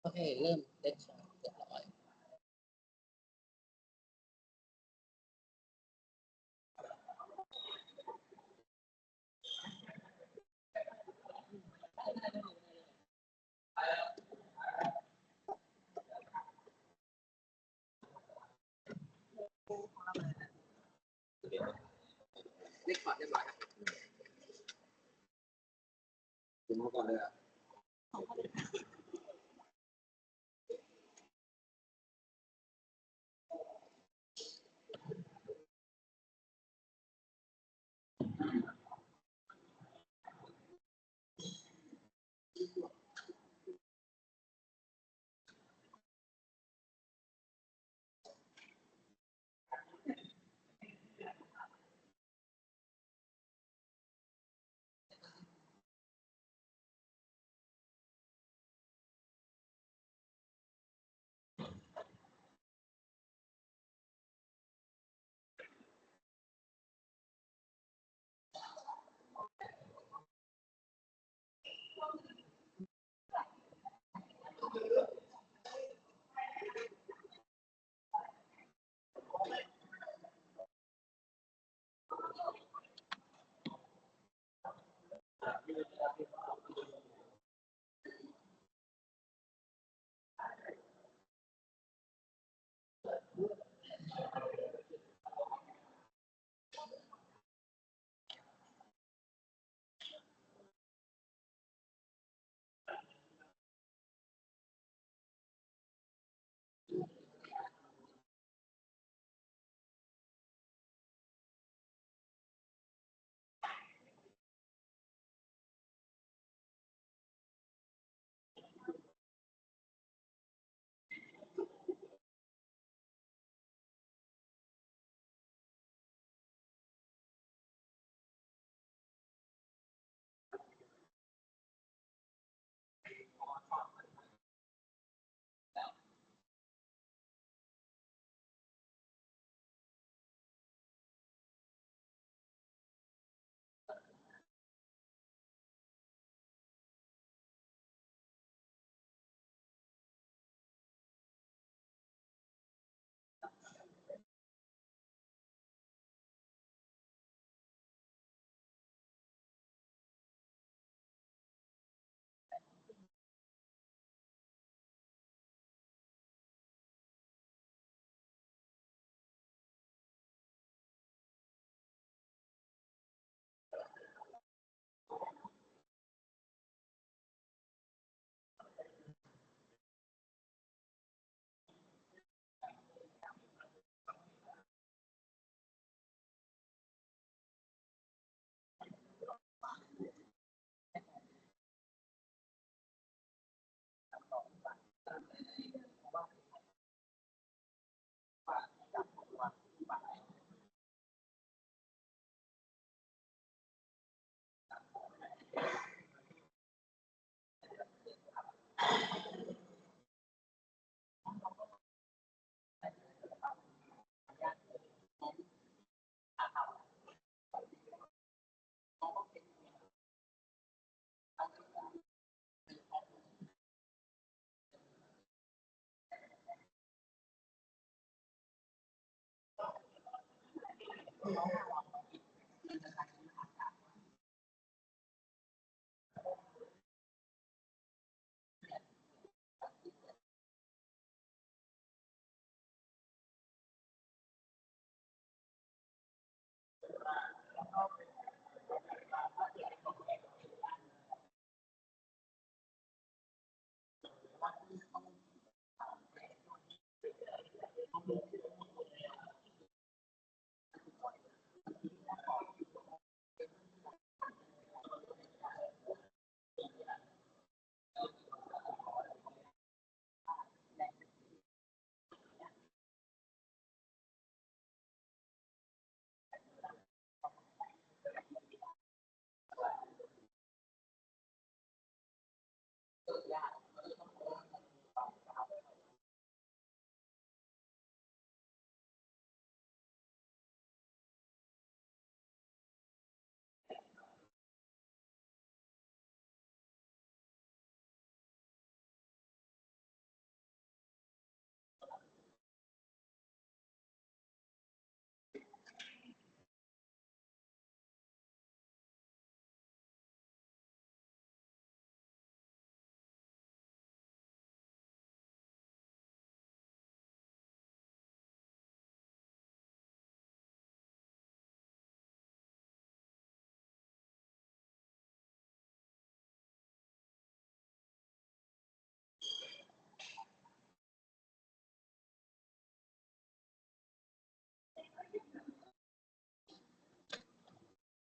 โอเคเริ่มเล่นของเรียบร้อยเล่นก่อนเรียบร้อยถึงมาก่อนเลยอ่ะ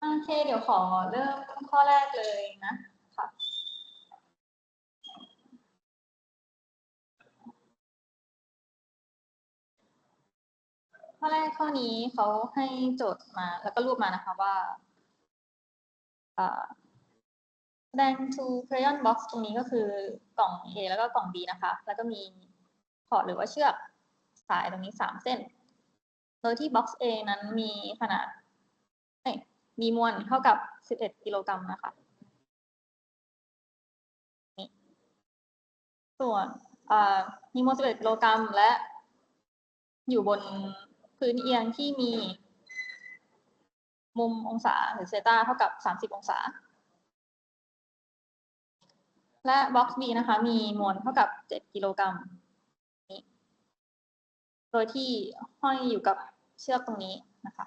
โอเคเดี๋ยวขอเริ่มข้อแรกเลยนะค่ะข้อแรกข้อนี้เขาให้โจทย์มาแล้วก็รูปมานะคะว่าแสดง two crayon box ตรงนี้ก็คือกล่อง A แล้วก็กล่อง B นะคะแล้วก็มีคอร์ดหรือว่าเชือกสายตรงนี้3เส้นโดยที่ box A นั้นมีขนาดมีมวลเท่ากับ11กิโลกรัมนะคะนี่ส่วนมีมวล11กิโลกรัมและอยู่บนพื้นเอียงที่มีมุมองศาหรือเซตาเท่ากับ30องศาและบ็อกซ์ B นะคะมีมวลเท่ากับ7กิโลกรัมนี้โดยที่ห้อยอยู่กับเชือกตรงนี้นะคะ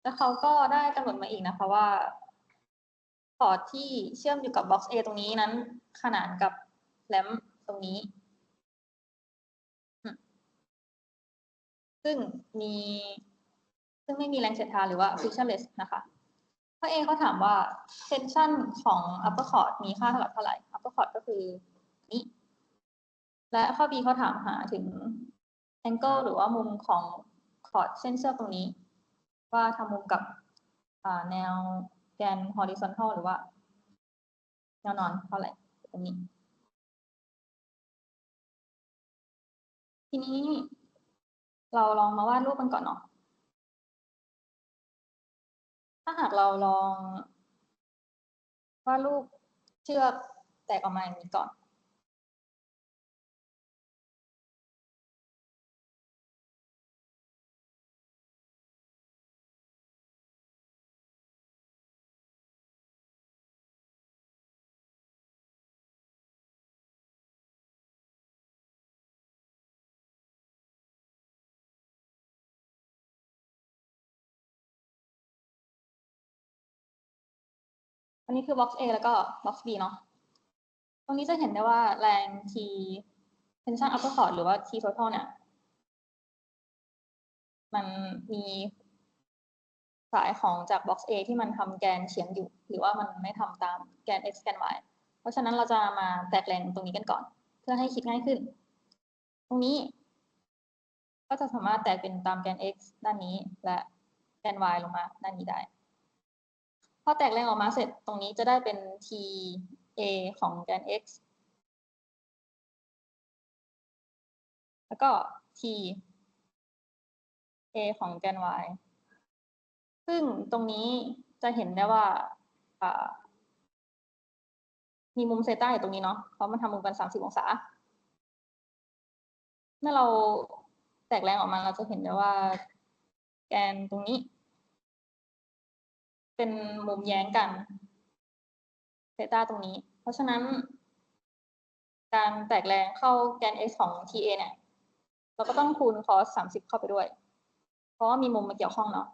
แล้วเขาก็ได้กำหนดมาอีกนะคะว่าพอร์ตที่เชื่อมอยู่กับบ็อกซ์ A ตรงนี้นั้นขนานกับแรมตรงนี้ซึ่งไม่มีแรงเสียดทานหรือว่า frictionless นะคะข้อ A เขาถามว่า tension ของ upper chord มีค่าเท่าไหร่ upper chord ก็คือนี้และข้อ B เขาถามหาถึง angle หรือว่ามุมของคอร์ดเส้นเชือกตรงนี้ว่าทำมุมกับแนวแกน horizontal หรือว่าแนวนอนเท่าไหร่ตรงนี้ทีนี้เราลองมาวาดรูปกันก่อนเนาะถ้าหากเราลองวาดรูปเชือกแตกออกมาอย่างนี้ก่อนอันนี้คือ box A แล้วก็ box B เนาะตรงนี้จะเห็นได้ว่าแรง T tension upper chord หรือว่า T total เนี่ยมันมีสายของจาก box A ที่มันทำแกนเฉียงอยู่หรือว่ามันไม่ทำตามแกน x แกน y เพราะฉะนั้นเราจะมาแตกแรงตรงนี้กันก่อนเพื่อให้คิดง่ายขึ้นตรงนี้ก็จะสามารถแตกเป็นตามแกน x ด้านนี้และแกน y ลงมาด้านนี้ได้พอแตกแรงออกมาเสร็จตรงนี้จะได้เป็น t a ของแกน x แล้วก็ t a ของแกน y ซึ่งตรงนี้จะเห็นได้ว่ามีมุมเซต้าอยู่ตรงนี้เนาะเพราะมันทำมุมกัน30องศาเมื่อเราแตกแรงออกมาเราจะเห็นได้ว่าแกนตรงนี้เป็นมุมแย้งกันเซต้าตรงนี้เพราะฉะนั้นการแตกแรงเข้าแกน x ของ TA เนี่ยเราก็ต้องคูณ cos 30เข้าไปด้วยเพราะว่ามีมุมมาเกี่ยวข้องเนาะ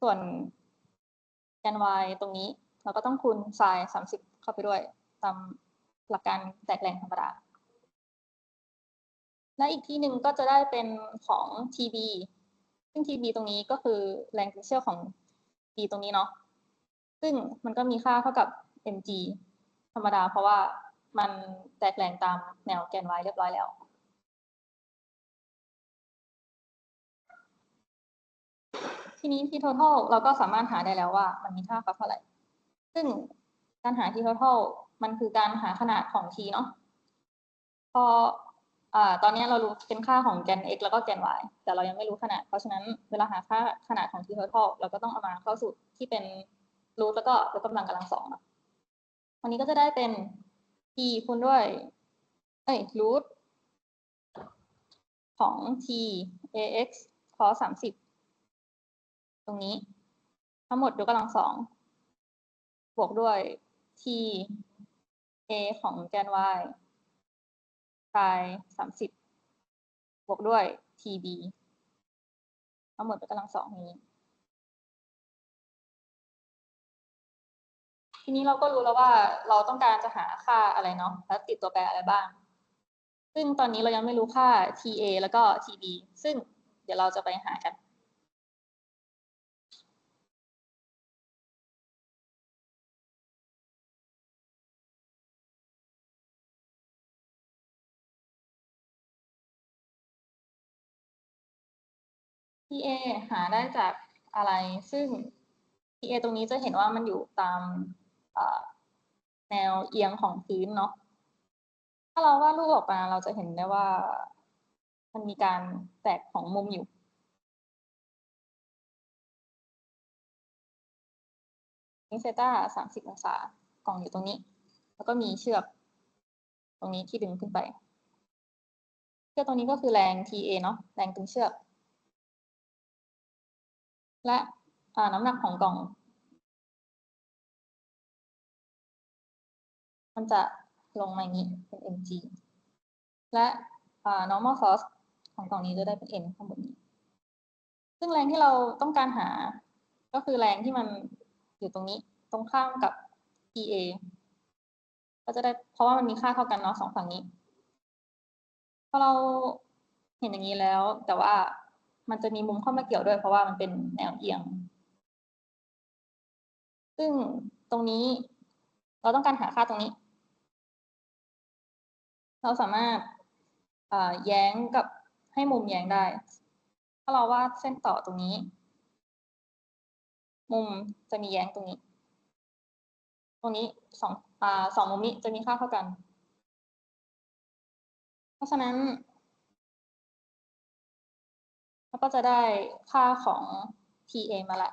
ส่วนแกน y ตรงนี้เราก็ต้องคูณ sin 30เข้าไปด้วยตามหลักการแตกแรงธรรมดาและอีกที่หนึ่งก็จะได้เป็นของ TB ซึ่ง TB ตรงนี้ก็คือแรงเชื่อของ B ตรงนี้เนาะซึ่งมันก็มีค่าเท่ากับ mg ธรรมดาเพราะว่ามันแตกแรงตามแนวแกน y เรียบร้อยแล้วทีนี้ t total เราก็สามารถหาได้แล้วว่ามันมีค่าเท่าไหร่ซึ่งการหา t total มันคือการหาขนาดของ t เนาะพอตอนนี้เรารู้เป็นค่าของแกน x แล้วก็แกน y แต่เรายังไม่รู้ขนาดเพราะฉะนั้นเวลาหาค่าขนาดของ t total เราก็ต้องเอามาเข้าสูตรที่เป็นรูทแล้วก็ยกกำลังกำลังสองวันนี้ก็จะได้เป็น t คูณด้วยรูทของ t ax cos 30ตรงนี้ทั้งหมดยกกำลังสองบวกด้วย t a ของแกน y sin 30บวกด้วย tb ทั้งหมดเป็นกำลังสองนี้ทีนี้เราก็รู้แล้วว่าเราต้องการจะหาค่าอะไรเนาะแล้วติดตัวแปรอะไรบ้างซึ่งตอนนี้เรายังไม่รู้ค่า ta แล้วก็ tb ซึ่งเดี๋ยวเราจะไปหากัน TA หาได้จากอะไรซึ่ง TA ตรงนี้จะเห็นว่ามันอยู่ตามแนวเอียงของพื้นเนาะถ้าเราวาดรูปออกมาเราจะเห็นได้ว่ามันมีการแตกของมุมอยู่นี่เซต้า30 องศากล่องอยู่ตรงนี้ แล้วก็มีเชือกตรงนี้ที่ดึงขึ้นไปเชือกตรงนี้ก็คือแรง TA เนาะแรงตึงเชือกและน้ำหนักของกล่องมันจะลงมาอย่างนี้เป็น mg และ normal force ของกล่องนี้จะได้เป็น n ข้างบนนี้ซึ่งแรงที่เราต้องการหาก็คือแรงที่มันอยู่ตรงนี้ตรงข้ามกับ TA ก็จะได้เพราะว่ามันมีค่าเท่ากันเนาะ2ฝั่งนี้พอเราเห็นอย่างนี้แล้วแต่ว่ามันจะมีมุมเข้ามาเกี่ยวด้วยเพราะว่ามันเป็นแนวเอียงซึ่งตรงนี้เราต้องการหาค่าตรงนี้เราสามารถแย้งกับให้มุมแย้งได้ถ้าเราวาดเส้นต่อตรงนี้มุมจะมีแย้งตรงนี้สองมุมนี้จะมีค่าเท่ากันเพราะฉะนั้นเราก็จะได้ค่าของ TA มาละ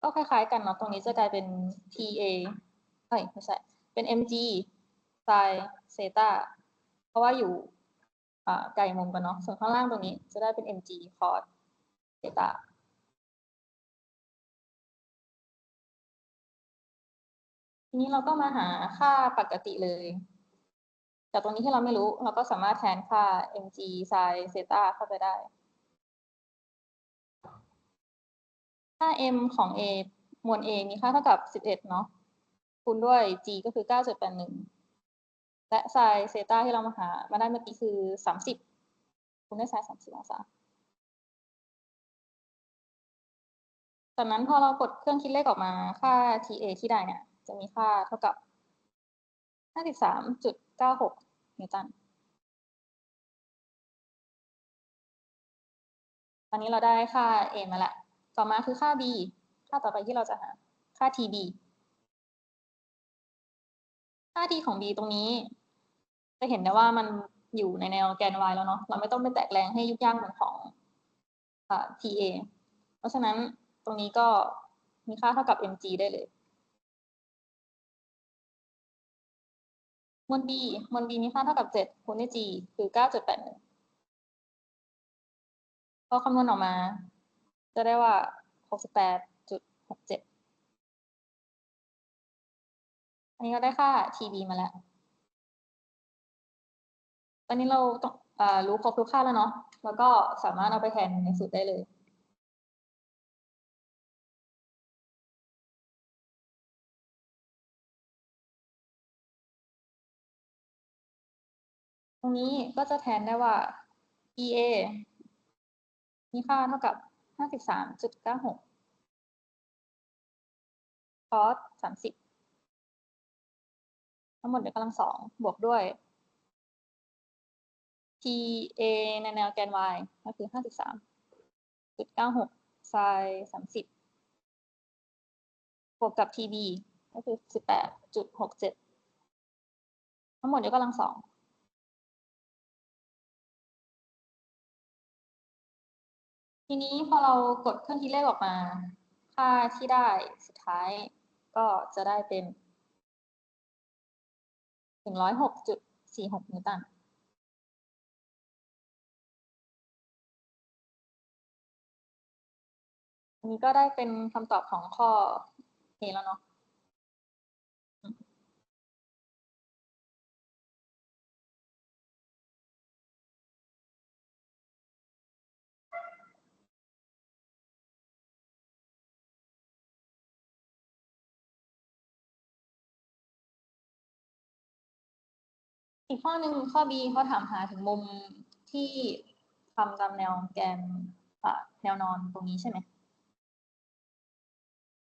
ก็คล้ายๆกันเนาะตรงนี้จะกลายเป็น TA ไม่ใช่เป็น mg sin เซตาเพราะว่าอยู่ไกลมุมกันเนาะส่วนข้างล่างตรงนี้จะได้เป็น mg cos เซตาทีนี้เราก็มาหาค่าปกติเลยจากตรงนี้ที่เราไม่รู้เราก็สามารถแทนค่า mg sin เซตาเข้าไปได้ค่า m ของ a มวล a มีค่าเท่ากับ11เนาะคูณด้วย g ก็คือ9.81และ sin เซตาที่เรามาได้เมื่อกี้คือ30คูณด้วย sin 30 องศาจากนั้นพอเรากดเครื่องคิดเลขออกมาค่า TA ที่ได้เนี่ยจะมีค่าเท่ากับ53.96 นิวตันตอนนี้เราได้ค่า A มาแล้วต่อมาคือค่า B ค่าต่อไปที่เราจะหาค่า TB ค่า T ของ B ตรงนี้จะเห็นได้ว่ามันอยู่ในแนวแกน Y แล้วเนาะเราไม่ต้องไปแตกแรงให้ยุ่งยากเหมือนของTA เพราะฉะนั้นตรงนี้ก็มีค่าเท่ากับ mg ได้เลยมวล B มีค่าเท่ากับ7คูณด้วย G คือ9.81พอคำนวณออกมาจะได้ว่า 68.67 อันนี้เราได้ค่า TB มาแล้วตอนนี้เราต้องรู้ครบทุกค่าแล้วเนาะแล้วก็สามารถเอาไปแทนในสูตรได้เลยตรงนี้ก็จะแทนได้ว่า EA มีค่าเท่ากับ 53.96 cos 30ทั้งหมดยกกำลัง2บวกด้วย TA ในแนวแกน y ก็คือ 53.96 sin 30บวกกับ TB ก็คือ 18.67 ทั้งหมดยกกำลัง2ทีนี้พอเรากดเครื่องคิดเลขออกมาค่าที่ได้สุดท้ายก็จะได้เป็น106.46 นิวตันอันนี้ก็ได้เป็นคำตอบของข้อ A แล้วเนาะอีกข้อหนึ่งข้อ B เขาถามหาถึงมุมที่ทำตามแนวแกนแนวนอนตรงนี้ใช่ไหม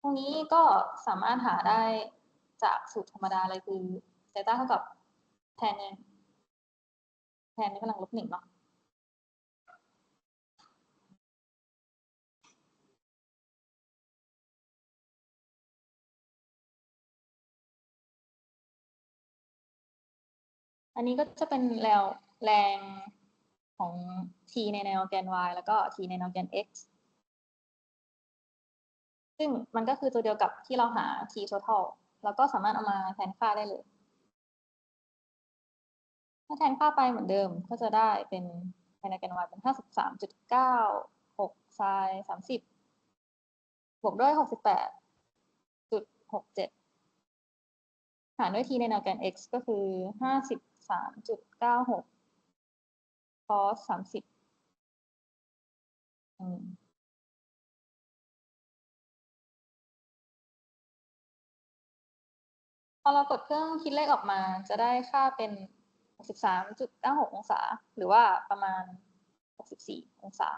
ตรงนี้ก็สามารถหาได้จากสูตรธรรมดาเลยคือเซต้าเท่ากับแทนในกำลังลบ1เนาะ อันนี้ก็จะเป็นแรงของ t ในแนวแกน y แล้วก็ t ในแนวแกน x ซึ่งมันก็คือตัวเดียวกับที่เราหา t total แล้วก็สามารถเอามาแทนค่าได้เลยถ้าแทนค่าไปเหมือนเดิมก็จะได้เป็นภายในแกน y เป็น 53.96 ไซน์30บวกด้วย 68.67 หารด้วย t ในแนวแกน x ก็คือ 53.96 cos 30พอเรากดเครื่องคิดเลขออกมาจะได้ค่าเป็น 63.96 องศา หรือว่าประมาณ 64 องศา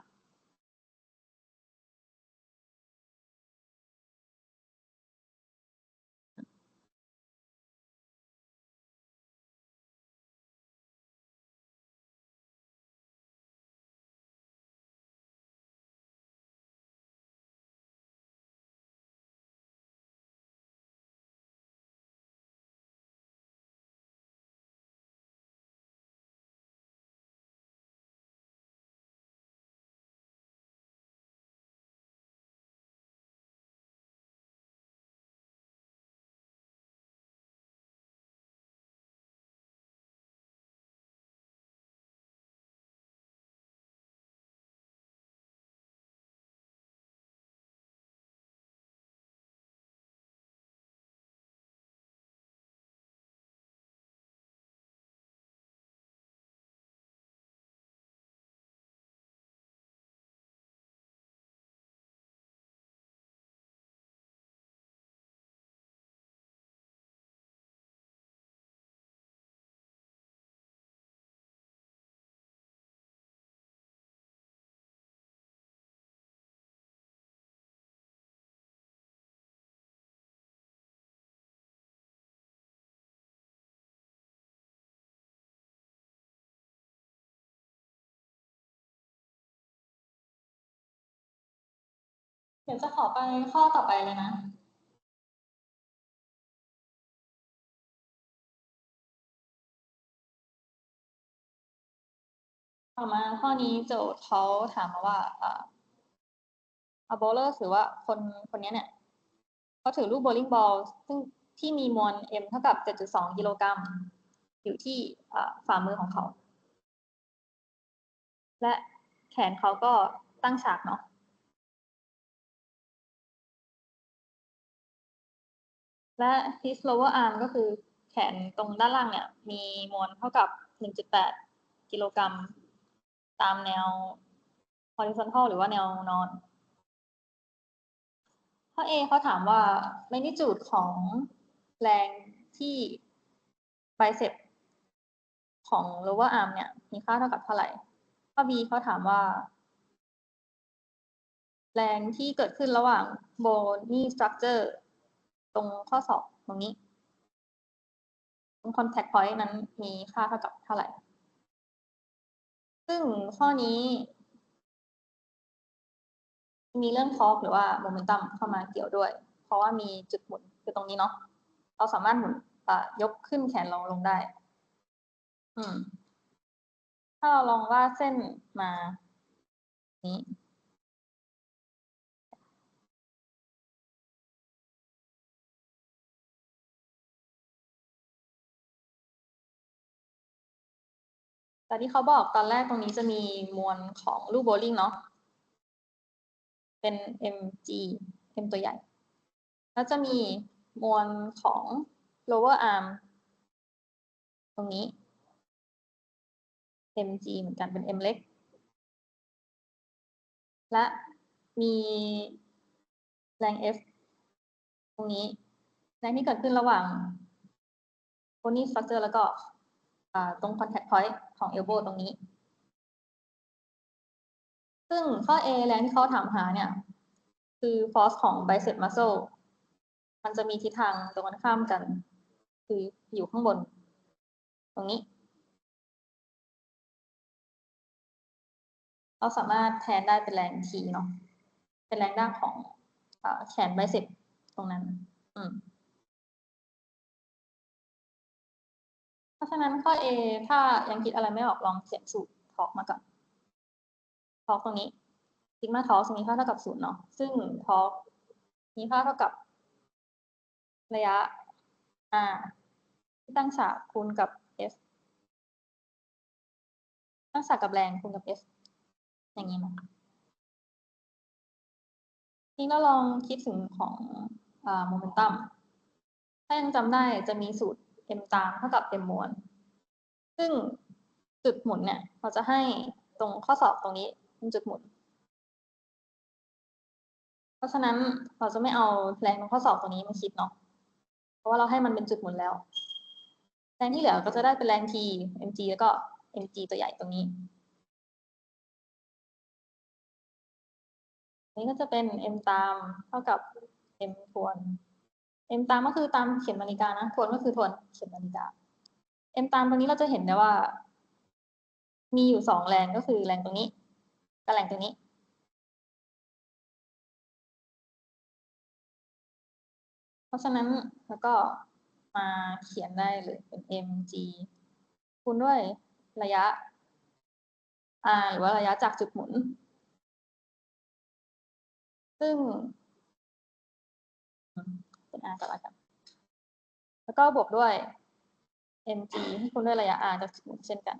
เดี๋ยวจะขอไปข้อต่อไปเลยนะ ต่อมาข้อนี้โจทย์เขาถามมาว่าโบว์เลอร์ถือว่าคนนี้เนี่ยเขาถือลูกโบว์ลิ่งบอลซึ่งที่มีมวล m เท่ากับ 7.2 กิโลกรัมอยู่ที่ฝ่ามือของเขา และแขนเขาก็ตั้งฉากเนาะและ his lower arm ก็คือแขนตรงด้านล่างเนี่ยมีมวลเท่ากับ 1.8 กิโลกรัมตามแนว horizontal หรือว่าแนวนอนข้อ A เขาถามว่า magnitude ของแรงที่ bicep ของ lower arm เนี่ยมีค่าเท่ากับเท่าไหร่ข้อ B เขาถามว่า แรงที่เกิดขึ้นระหว่าง bony structure ตรงข้อศอกตรงนี้ตรง contact point นั้นมีค่าเท่ากับเท่าไหร่ซึ่งข้อนี้มีเรื่องทอร์กหรือว่าโมเมนตัมเข้ามาเกี่ยวด้วยเพราะว่ามีจุดหมุนคือตรงนี้เนาะเราสามารถหมุนยกขึ้นแขนเราลงได้ถ้าเราลองวาดเส้นมานี้แต่ที่เขาบอกตอนแรกตรงนี้จะมีมวลของลูกโบว์ลิ่งเนาะเป็น mg m ตัวใหญ่แล้วจะมีมวลของ lower arm ตรงนี้ mg เหมือนกันเป็น m เล็กและมีแรง F ตรงนี้แรงที่เกิดขึ้นระหว่าง bony structure แล้วก็ตรง contact point ของ elbow ตรงนี้ซึ่งข้อ A แรงที่เขาถามหาเนี่ยคือ force ของ bicep muscle มันจะมีทิศทางตรงกันข้ามกันคืออยู่ข้างบนตรงนี้เราสามารถแทนได้เป็นแรง T เนาะเป็นแรงด้านของแขน bicep ตรงนั้น ราะฉะนั้นข้อ A ถ้ายังคิดอะไรไม่ออกลองเขียนสูตรทอร์กมาก่อนทอร์กตรงนี้ซิกมาทอร์กมีค่าเท่ากับ0เนาะซึ่งทอร์กมีค่าเท่ากับระยะ r ที่ตั้งฉากคูณกับ f ตั้งฉากกับแรงคูณกับ f อย่างนี้นะนี่เราลองคิดถึงของโมเมนตัมถ้ายังจำได้จะมีสูตร m ตามเท่ากับ m มวลซึ่งจุดหมุนเนี่ยเราจะให้ตรงข้อสอบตรงนี้เป็นจุดหมุนเพราะฉะนั้นเราจะไม่เอาแรงตรงข้อสอบตรงนี้มาคิดเนาะเพราะว่าเราให้มันเป็นจุดหมุนแล้วแรงที่เหลือก็จะได้เป็นแรง t mg แล้วก็ mg ตัวใหญ่ตรงนี้นี่ก็จะเป็น m ตามเท่ากับ m ทวน m ตามก็คือตามเข็มนาฬิกานะทวนก็คือทวนเข็มนาฬิกา m ตามตรงนี้เราจะเห็นได้ว่า มีอยู่2แรงก็คือแรงตรงนี้กับแรงตรงนี้เพราะฉะนั้นแล้วก็มาเขียนได้เลยเป็น mg คูณด้วยระยะ r หรือว่าระยะจากจุดหมุนซึ่งเป็น r กับ r กันแล้วก็บวกด้วย mg ที่คูณด้วยระยะ r จากจุดหมุนเช่นกัน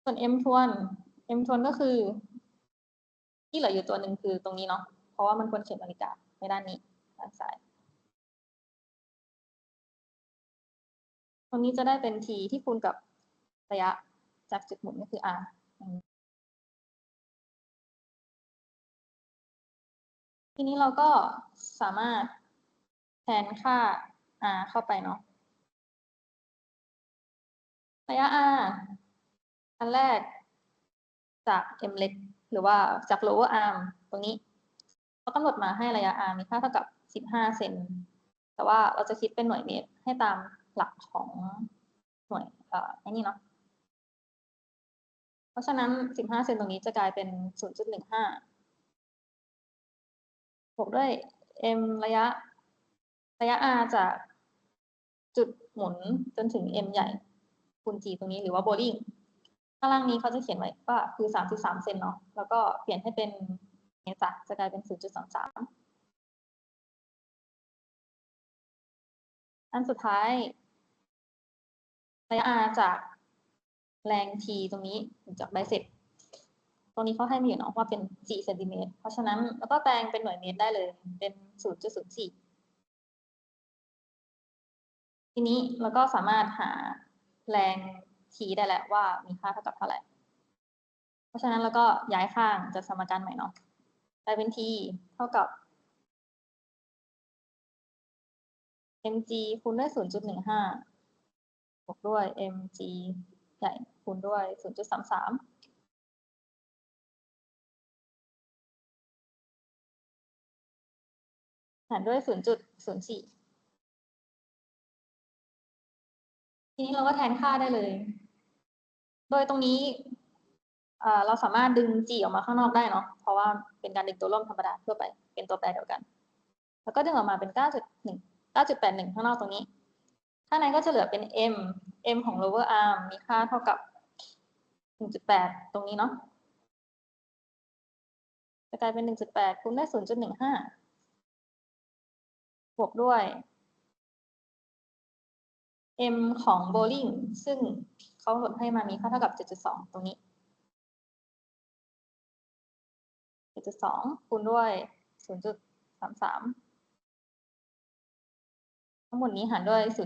ส่วน m ทวน m ทวนก็คือที่เหลืออยู่ตัวหนึ่งคือตรงนี้เนาะเพราะว่ามันควรเข็มนาฬิกาในด้านนี้ด้านซ้ายตรงนี้จะได้เป็น t ที่คูณกับระยะจากจุดหมุนก็คือ r ทีนี้เราก็สามารถแทนค่า r เข้าไปเนาะระยะ r อันแรกจาก m เล็กหรือว่าจาก lower arm ตรงนี้เขากำหนดมาให้ระยะ r มีค่าเท่ากับ15เซนแต่ว่าเราจะคิดเป็นหน่วยเมตรให้ตามหลักของหน่วยไอ้นี่เนาะเพราะฉะนั้น15เซนตรงนี้จะกลายเป็น 0.15 บวกด้วย m ระยะ r จากจุดหมุนจนถึง m ใหญ่คูณ g ตรงนี้หรือว่าโบลิ่งข้างล่างนี้เขาจะเขียนไว้ว่าคือ 3.3 เซนเนาะแล้วก็เปลี่ยนให้เป็นเมตรจะกลายเป็น 0.23 อันสุดท้ายระยะ r จากแรง t ตรงนี้จากไบเซ็ปตรงนี้เขาให้มาอยู่เนาะว่าเป็น4เซนติเมตรเพราะฉะนั้นแล้วก็แปลงเป็นหน่วยเมตรได้เลยเป็น 0.04 ทีนี้เราก็สามารถหาแรง t ได้แหละว่ามีค่าเท่ากับเท่าไหร่เพราะฉะนั้นเราก็ย้ายข้างจากสมการใหม่เนาะกลายเป็น t เท่ากับ mg คูณด้วย 0.15 บวกด้วย mg ใหญ่คูณด้วย 0.33 หารด้วย 0.04 ทีนี้เราก็แทนค่าได้เลย โดยตรงนี้เราสามารถดึง g ออกมาข้างนอกได้เนาะ เพราะว่าเป็นการดึงตัวร่วมธรรมดาทั่วไป เป็นตัวแปรเดียวกัน แล้วก็ดึงออกมาเป็น 9.1 9.81 ข้างนอกตรงนี้ ข้างในก็จะเหลือเป็น m ของ lower arm มีค่าเท่ากับ 1.8 ตรงนี้เนาะ จะกลายเป็น 1.8 คูณด้วย 0.15 บวกด้วย m ของ bowling ซึ่งเขากำหนดให้มามีค่าเท่ากับ 7.2 ตรงนี้ 7.2 คูณด้วย 0.33 ทั้งหมดนี้หารด้วย 0.04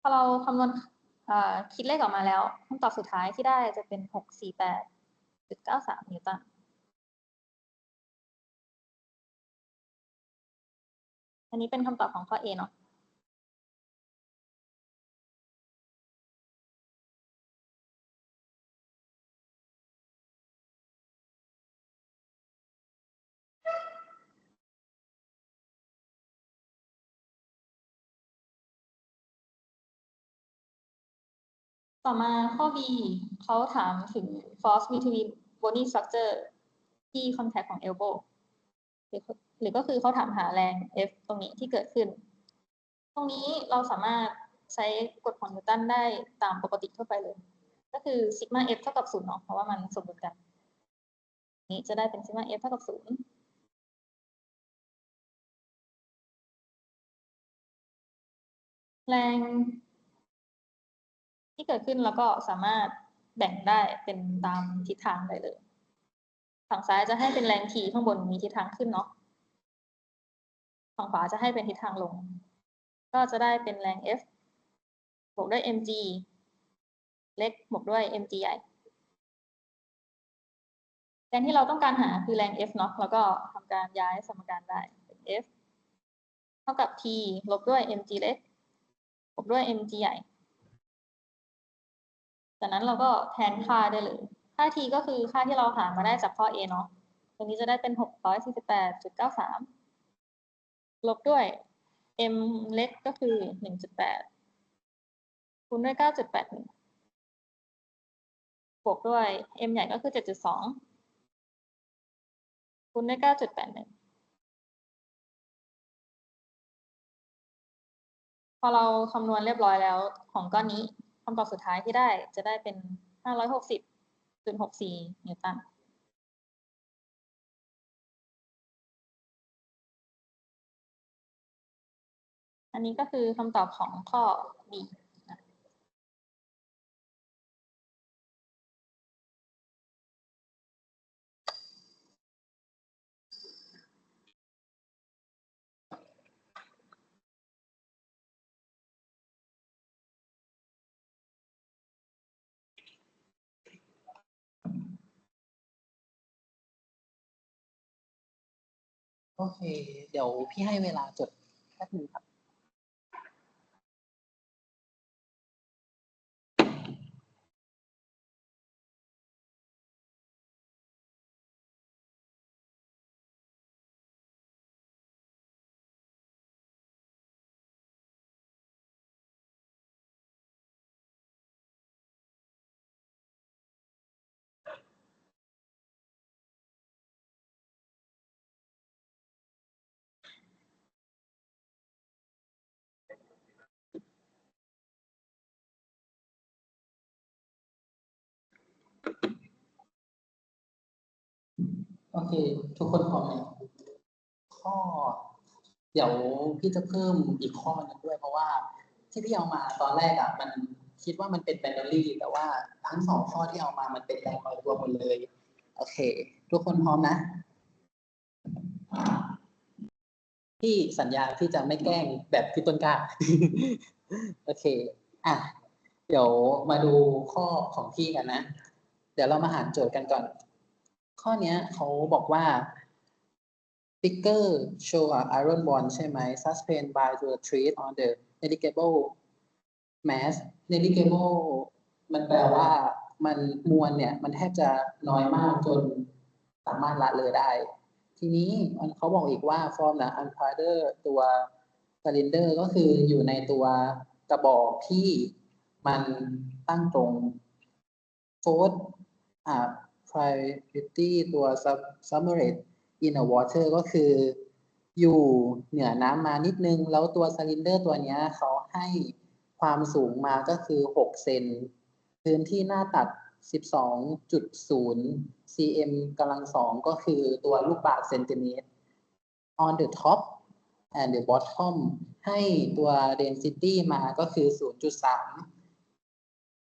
พอเราคำนวณคิดเลขออกมาแล้วคำตอบสุดท้ายที่ได้จะเป็น 648.93 นิวตัน อันนี้เป็นคำตอบของข้อ A เนาะต่อมาข้อ B เขาถามถึง force between bony structure ที่ contact ของ elbow หรือก็คือเขาถามหาแรง F ตรงนี้ที่เกิดขึ้น ตรงนี้เราสามารถใช้กฎของนิวตันได้ตามปกติทั่วไปเลย ก็คือซิกมา F เท่ากับ0เนาะเพราะว่ามันสมดุลกันนี้จะได้เป็นซิกมา F เท่ากับ0แรงที่เกิดขึ้นแล้วก็สามารถแบ่งได้เป็นตามทิศทางได้เลย ฝั่งซ้ายจะให้เป็นแรง T ข้างบนมีทิศทางขึ้นเนาะฝั่งขวาจะให้เป็นทิศทางลง ก็จะได้เป็นแรง F บวกด้วย mg เล็กบวกด้วย mg ใหญ่แรงที่เราต้องการหาคือแรง F เนาะแล้วก็ทำการย้ายสมการได้เป็น F เท่ากับ T ลบด้วย mg เล็กบวกด้วย mg ใหญ่จากนั้นเราก็แทนค่าได้เลย ค่า T ก็คือค่าที่เราหามาได้จากข้อ A เนาะตรงนี้จะได้เป็น 648.93 ลบด้วย m เล็กก็คือ 1.8 คูณด้วย 9.81 บวกด้วย m ใหญ่ก็คือ 7.2 คูณด้วย 9.81 พอเราคำนวณเรียบร้อยแล้วของก้อนนี้คำตอบสุดท้ายที่ได้จะได้เป็น 560.64 นิวตัน อันนี้ก็คือคำตอบของข้อ B นะ โอเค เดี๋ยวพี่ให้เวลาจดแป๊บนึงครับโอเค ทุกคนพร้อมไหมข้อ เดี๋ยวพี่จะเพิ่มอีกข้อหนึงด้วยเพราะว่าที่พี่เอามาตอนแรกอ่ะมันคิดว่ามันเป็นแบนนารี่แต่ว่าทั้ง2ข้อที่เอามามันเป็นแรงลอยตัวหมดเลยโอเค ทุกคนพร้อมนะพี่สัญญาที่จะไม่แกล้งแบบพี่ต้นกล้า โอเคอ่ะเดี๋ยวมาดูข้อของพี่กันนะ เดี๋ยวเรามาอ่านโจทย์กันก่อน ข้อเนี้ยเขาบอกว่า figure show a iron bond ใช่ไหม suspend by the thread on the negligible mass negligible มันแปลว่ามันมวลเนี่ยมันแทบจะน้อยมากจนสามารถละเลยได้ ทีนี้เขาบอกอีกว่า form the unpaired ตัว cylinder ก็คืออยู่ในตัวกระบอกที่มันตั้งตรง force priority ตัว submerged in a water ก็คืออยู่เหนือน้ำมานิดนึงแล้วตัวซิลินเดอร์ตัวนี้เขาให้ความสูงมาก็คือ6เซนพื้นที่หน้าตัด 12.0 cm กำลัง2ก็คือตัวลูกบาศก์เซนติเมตร on the top and the bottom ให้ตัว density มาก็คือ 0.3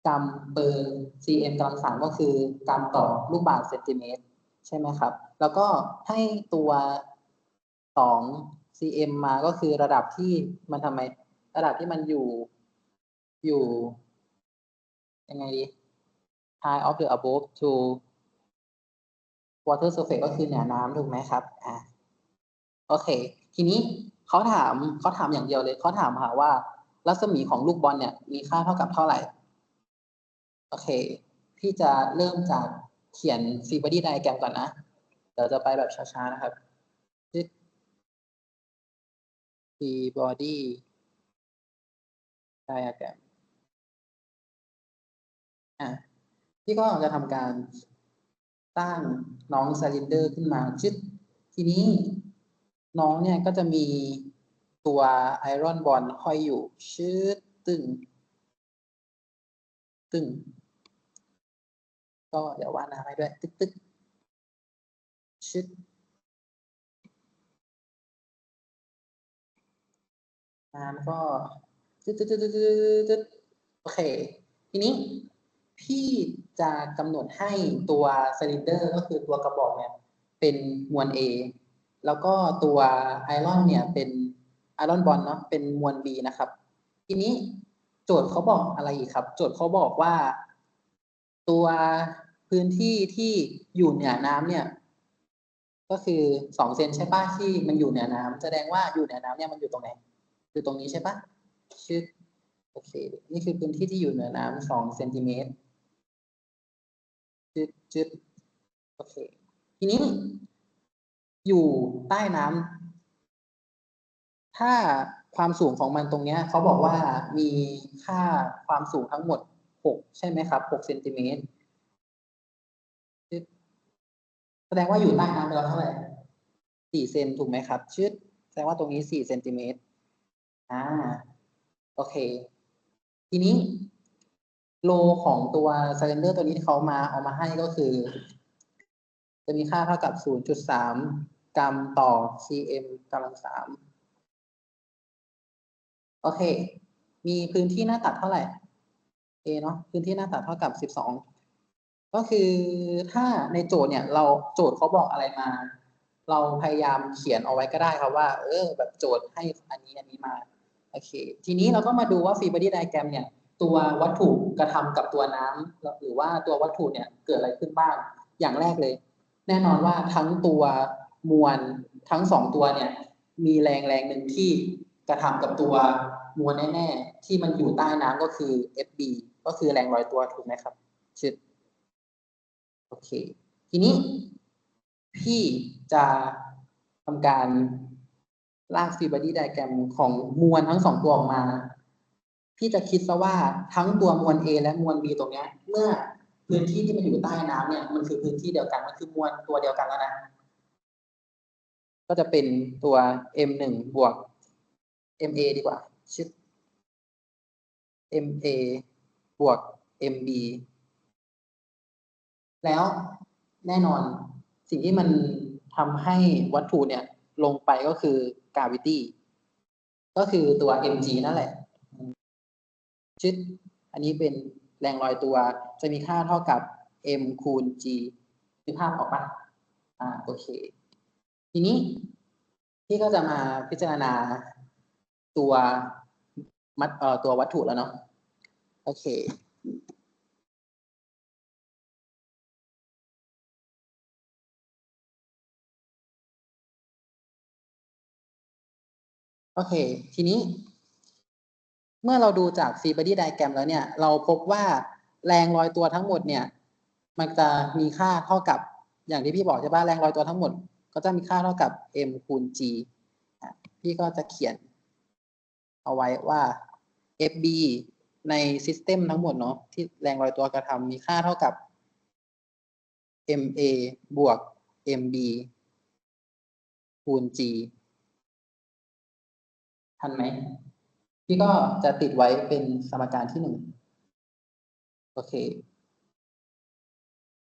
กรัมเปอร์ cm กำลัง3ก็คือกรัมต่อลูกบาศก์เซนติเมตรใช่ไหมครับแล้วก็ให้ตัว2 cm มาก็คือระดับที่มันทำไมระดับที่มันอยู่ยังไงดี high of the above to water surface ก็คือเหนือน้ำถูกไหมครับโอเคทีนี้เขาถามอย่างเดียวเลยเขาถามหาว่ารัศมีของลูกบอลเนี่ยมีค่าเท่ากับเท่าไหร่โอเคพี่จะเริ่มจากเขียน free body diagram ก่อนนะเดี๋ยวจะไปแบบช้าๆนะครับ free body diagram พี่ก็จะทำการสร้างน้องซิลินเดอร์ขึ้นมาทีนี้ น้องเนี่ยก็จะมีตัวไอรอนบอนด์ห้อยอยู่ชืดตึงก็เดี๋ยววาดน้ำให้ด้วยตึกชึดน้ำก็ตึ๊ดโอเค ทีนี้พี่จะกำหนดให้ตัวซิลินเดอร์ก็คือตัวกระบอกเนี่ยเป็นมวล A แล้วก็ตัวไอรอนเนี่ยเป็นไอรอนบอนด์เนาะเป็นมวล B นะครับ ทีนี้โจทย์เขาบอกอะไรอีกครับ โจทย์เขาบอกว่า ตัวพื้นที่ที่อยู่เหนือน้ำเนี่ยก็คือ2 เซนใช่ปะที่มันอยู่เหนือน้ำแสดงว่าอยู่เหนือน้ำเนี่ยมันอยู่ตรงไหนอยู่ตรงนี้ใช่ปะชื่อโอเคนี่คือพื้นที่ที่อยู่เหนือน้ำ2 เซนติเมตรจุดโอเคทีนี้อยู่ใต้น้ำถ้าความสูงของมันตรงเนี้ยเขาบอกว่ามีค่าความสูงทั้งหมด6ใช่ไหมครับ6 เซนติเมตรแสดงว่าอยู่ใต้น้ำไปแล้วเท่าไหร่4 เซนถูกไหมครับแสดงว่าตรงนี้4 เซนติเมตรโอเคทีนี้โลของตัวซิลินเดอร์ตัวนี้ที่เขาเอามาให้ก็คือจะมีค่าเท่ากับ 0.3 กรัมต่อ cm กำลัง 3โอเคมีพื้นที่หน้าตัดเท่าไหร่ A เนาะพื้นที่หน้าตัดเท่ากับ12ก็คือถ้าในโจทย์เนี่ยโจทย์เขาบอกอะไรมา เราพยายามเขียนเอาไว้ก็ได้ครับว่าแบบโจทย์ให้อันนี้มาโอเคทีนี้เราก็มาดูว่า free body diagram เนี่ยตัววัตถุกระทำกับตัวน้ำหรือว่าตัววัตถุเนี่ยเกิดอะไรขึ้นบ้างอย่างแรกเลย แน่นอนว่าทั้งตัวมวลทั้ง2ตัวเนี่ยมีแรงหนึ่งที่กระทำกับตัวมวลแน่ๆที่มันอยู่ใต้น้ำก็คือ FB ก็คือแรงลอยตัวถูกไหมครับชิดโอเคทีนี้พี่จะทำการลากฟรีบอดี้ไดอะแกรมของมวลทั้ง2ตัวออกมาพี่จะคิดซะว่าทั้งตัวมวล A และมวล B ตรงนี้เมื่อพื้นที่ที่มันอยู่ใต้น้ำเนี่ยมันคือพื้นที่เดียวกันมันคือมวลตัวเดียวกันแล้วนะก็จะเป็นตัว M1 บวก MA ดีกว่าชิด MA บวก MB แล้วแน่นอนสิ่งที่มันทำให้วัตถุเนี่ยลงไปก็คือ gravity ก็คือตัว mg นั่นแหละชิดอันนี้เป็นแรงลอยตัวจะมีค่าเท่ากับ m คูณ g คือภาพออกปะโอเคทีนี้พี่ก็จะมาพิจารณาตัวตัววัตถุแล้วเนาะโอเคโอเคทีนี้เมื่อเราดูจาก free body diagram แล้วเนี่ยเราพบว่าแรงลอยตัวทั้งหมดเนี่ยมันจะมีค่าเท่ากับอย่างที่พี่บอกใช่ป่ะแรงลอยตัวทั้งหมดก็จะมีค่าเท่ากับ m คูณ g พี่ก็จะเขียนเอาไว้ว่า fb ใน system ทั้งหมดเนาะที่แรงลอยตัวกระทำมีค่าเท่ากับ ma บวก mb คูณ g ทันไหมพี่ก็จะติดไว้เป็นสมการที่1โอเค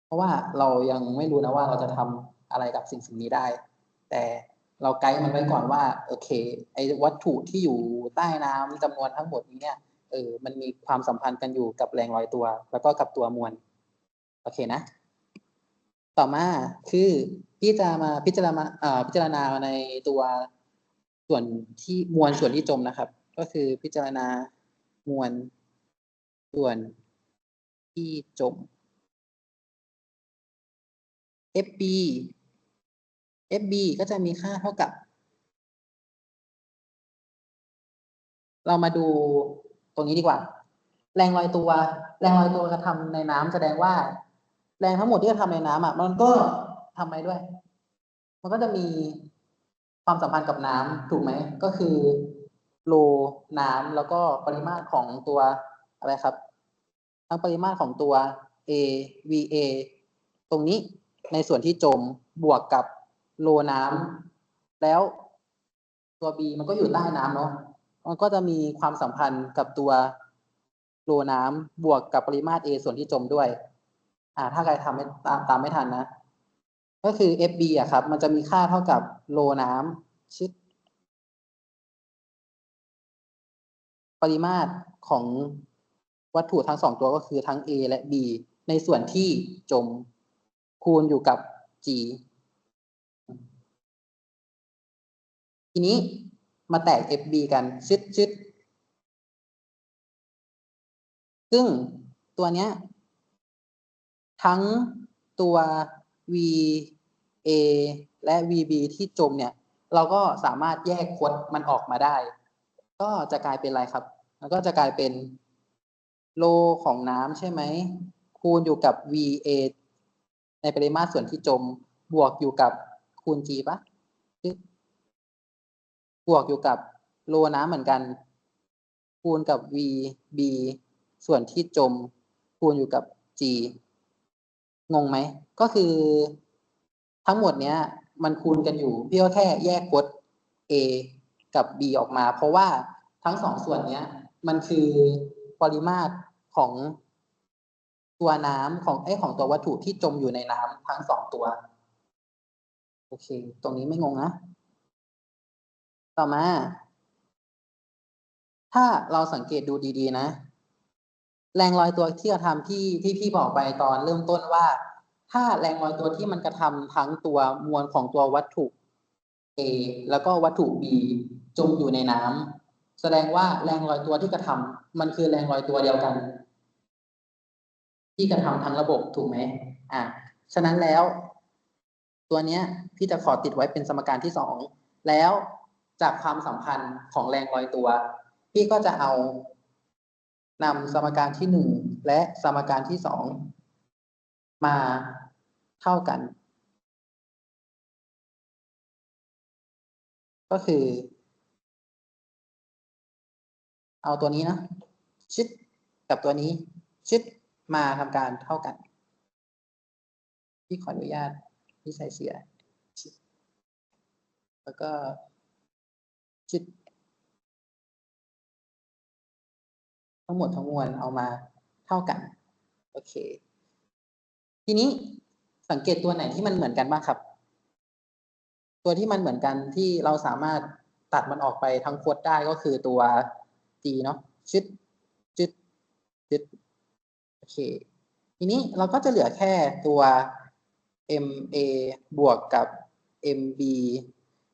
เพราะว่าเรายังไม่รู้นะว่าเราจะทำอะไรกับสิ่งนี้ได้แต่เราไกด์มันไว้ก่อนว่าโอเคไอ้วัตถุที่อยู่ใต้น้ำจำนวนทั้งหมดนี้เนี่ยมันมีความสัมพันธ์กันอยู่กับแรงลอยตัวแล้วก็กับตัวมวลโอเคนะต่อมาคือพี่จะมาพิจารณาในตัวส่วนที่มวลส่วนที่จมนะครับก็คือพิจารณามวลส่วนที่จม FB ก็จะมีค่าเท่ากับเรามาดูตรงนี้ดีกว่าแรงลอยตัวกระทำในน้ำแสดงว่าแรงทั้งหมดที่กระทำในน้ำมันก็ทำไปด้วยมันก็จะมีความสัมพันธ์กับน้ำถูกไหมก็คือโลน้ำแล้วก็ปริมาตรของตัวอะไรครับทั้งปริมาตรของตัว VA ตรงนี้ในส่วนที่จมบวกกับโลน้ำแล้ว ตัว B มันก็อยู่ใต้น้ำเนาะมันก็จะมีความสัมพันธ์กับตัวโลน้ำบวกกับปริมาตร A ส่วนที่จมด้วยถ้าใครทำไม่ตามไม่ทันนะก็คือ FB อะครับมันจะมีค่าเท่ากับโลน้ำชิดปริมาตรของวัตถุทั้ง2ตัวก็คือทั้ง A และ B ในส่วนที่จมคูณอยู่กับ G ทีนี้มาแตก FB กันชึดซึ่งตัวเนี้ยทั้งตัว VA และ VB ที่จมเนี่ยเราก็สามารถแยกพจน์มันออกมาได้ก็จะกลายเป็นอะไรครับมันก็จะกลายเป็นโลของน้ำใช่ไหมคูณอยู่กับ VA ในปริมาตรส่วนที่จมบวกอยู่กับคูณ G ปะบวกอยู่กับโลน้ำเหมือนกันคูณกับ VB ส่วนที่จมคูณอยู่กับ G งงไหมก็คือทั้งหมดเนี้ยมันคูณกันอยู่พี่ก็แค่แยกพจน์ A กับ B ออกมาเพราะว่าทั้งสองส่วนเนี้ยมันคือปริมาตรของตัวน้ำของตัววัตถุที่จมอยู่ในน้ำทั้ง2ตัวโอเคตรงนี้ไม่งงนะต่อมาถ้าเราสังเกตดูดีๆนะแรงลอยตัวที่กระทำที่พี่บอกไปตอนเริ่มต้นว่าถ้าแรงลอยตัวที่มันกระทำทั้งตัวมวลของตัววัตถุ A แล้วก็วัตถุ B จมอยู่ในน้ำแสดงว่าแรงลอยตัวที่กระทำมันคือแรงลอยตัวเดียวกันที่กระทำทั้งระบบถูกไหมฉะนั้นแล้วตัวเนี้ยพี่จะขอติดไว้เป็นสมการที่2แล้วจากความสัมพันธ์ของแรงลอยตัวพี่ก็จะเอานำสมการที่1และสมการที่2มาเท่ากันก็คือเอาตัวนี้นะชิดกับตัวนี้ชิดมาทำการเท่ากันพี่ขออนุญาตพี่ใส่เสียชิดแล้วก็ชิดทั้งหมดทั้งมวลเอามาเท่ากันโอเคทีนี้สังเกตตัวไหนที่มันเหมือนกันบ้างครับตัวที่มันเหมือนกันที่เราสามารถตัดมันออกไปทั้งพจน์ได้ก็คือตัว G เนาะชิดจึดจึดโอเคทีนี้เราก็จะเหลือแค่ตัว MA บวกกับ MB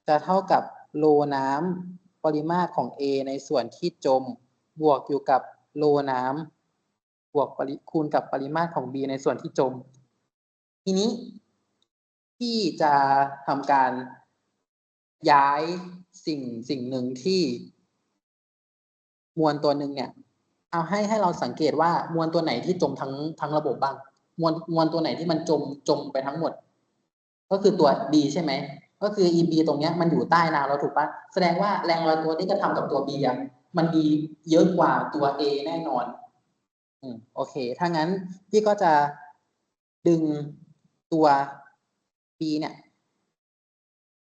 จะเท่ากับโลน้ำปริมาตรของ A ในส่วนที่จมบวกอยู่กับโลน้ำบวกคูณกับปริมาตรของ B ในส่วนที่จมทีนี้พี่จะทำการย้ายสิ่งหนึ่งที่มวลตัวหนึ่งเนี่ยเอาให้เราสังเกตว่ามวลตัวไหนที่จมทั้งระบบบ้างมวลตัวไหนที่มันจมไปทั้งหมดก็คือตัว B ใช่ไหมก็คือ EB ตรงเนี้ยมันอยู่ใต้น้ำแล้วถูกปะแสดงว่าแรงลอยตัวที่กระทำกับตัว B อ่ะมันมีเยอะกว่าตัว A แน่นอนโอเคถ้างั้นพี่ก็จะดึงตัว B เนี่ย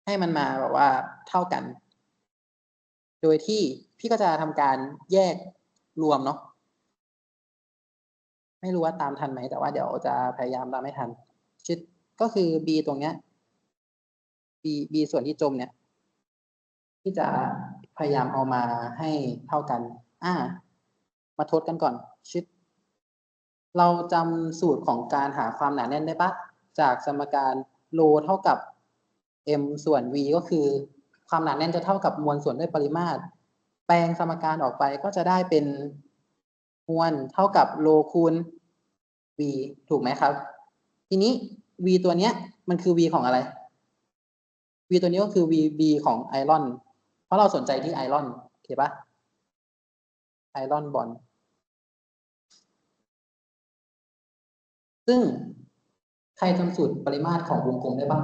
ให้มันมาแบบว่าเท่ากันโดยที่พี่ก็จะทำการแยกรวมเนาะไม่รู้ว่าตามทันไหมแต่ว่าเดี๋ยวจะพยายามตามให้ทันชิดก็คือ B ตรงเนี้ย B ส่วนที่จมเนี่ยที่จะพยายามเอามาให้เท่ากันมาทดกันก่อนชิดเราจำสูตรของการหาความหนาแน่นได้ปะจากสมการโลเท่ากับ m ส่วน v ก็คือความหนาแน่นจะเท่ากับมวลส่วนด้วยปริมาตรแปลงสมการออกไปก็จะได้เป็นมวลเท่ากับโลคูณ v ถูกไหมครับทีนี้ v ตัวเนี้ยมันคือ v ของอะไร v ตัวนี้ก็คือ vb ของไอรอนเพราะเราสนใจที่ไอรอนโอเคปะไอรอนบอนด์ซึ่งใครจำสูตรปริมาตรของวงกลมได้บ้าง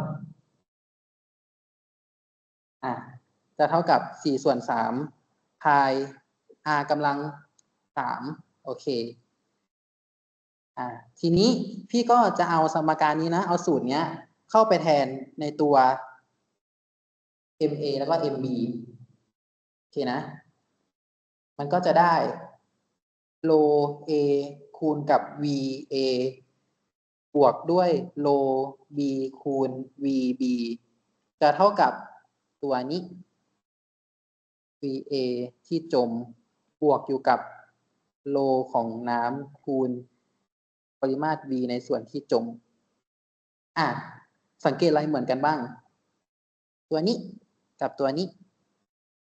จะเท่ากับ4 ส่วน 3 พาย r กำลัง 3โอเคทีนี้พี่ก็จะเอาสมการนี้นะเอาสูตรเนี้ยเข้าไปแทนในตัว MA แล้วก็ MB นะ มันก็จะได้โล a คูณกับ va บวกด้วยโล b คูณ vb จะเท่ากับตัวนี้ va ที่จมบวกอยู่กับโลของน้ำคูณปริมาตร v ในส่วนที่จมสังเกตอะไรเหมือนกันบ้าง ตัวนี้กับตัวนี้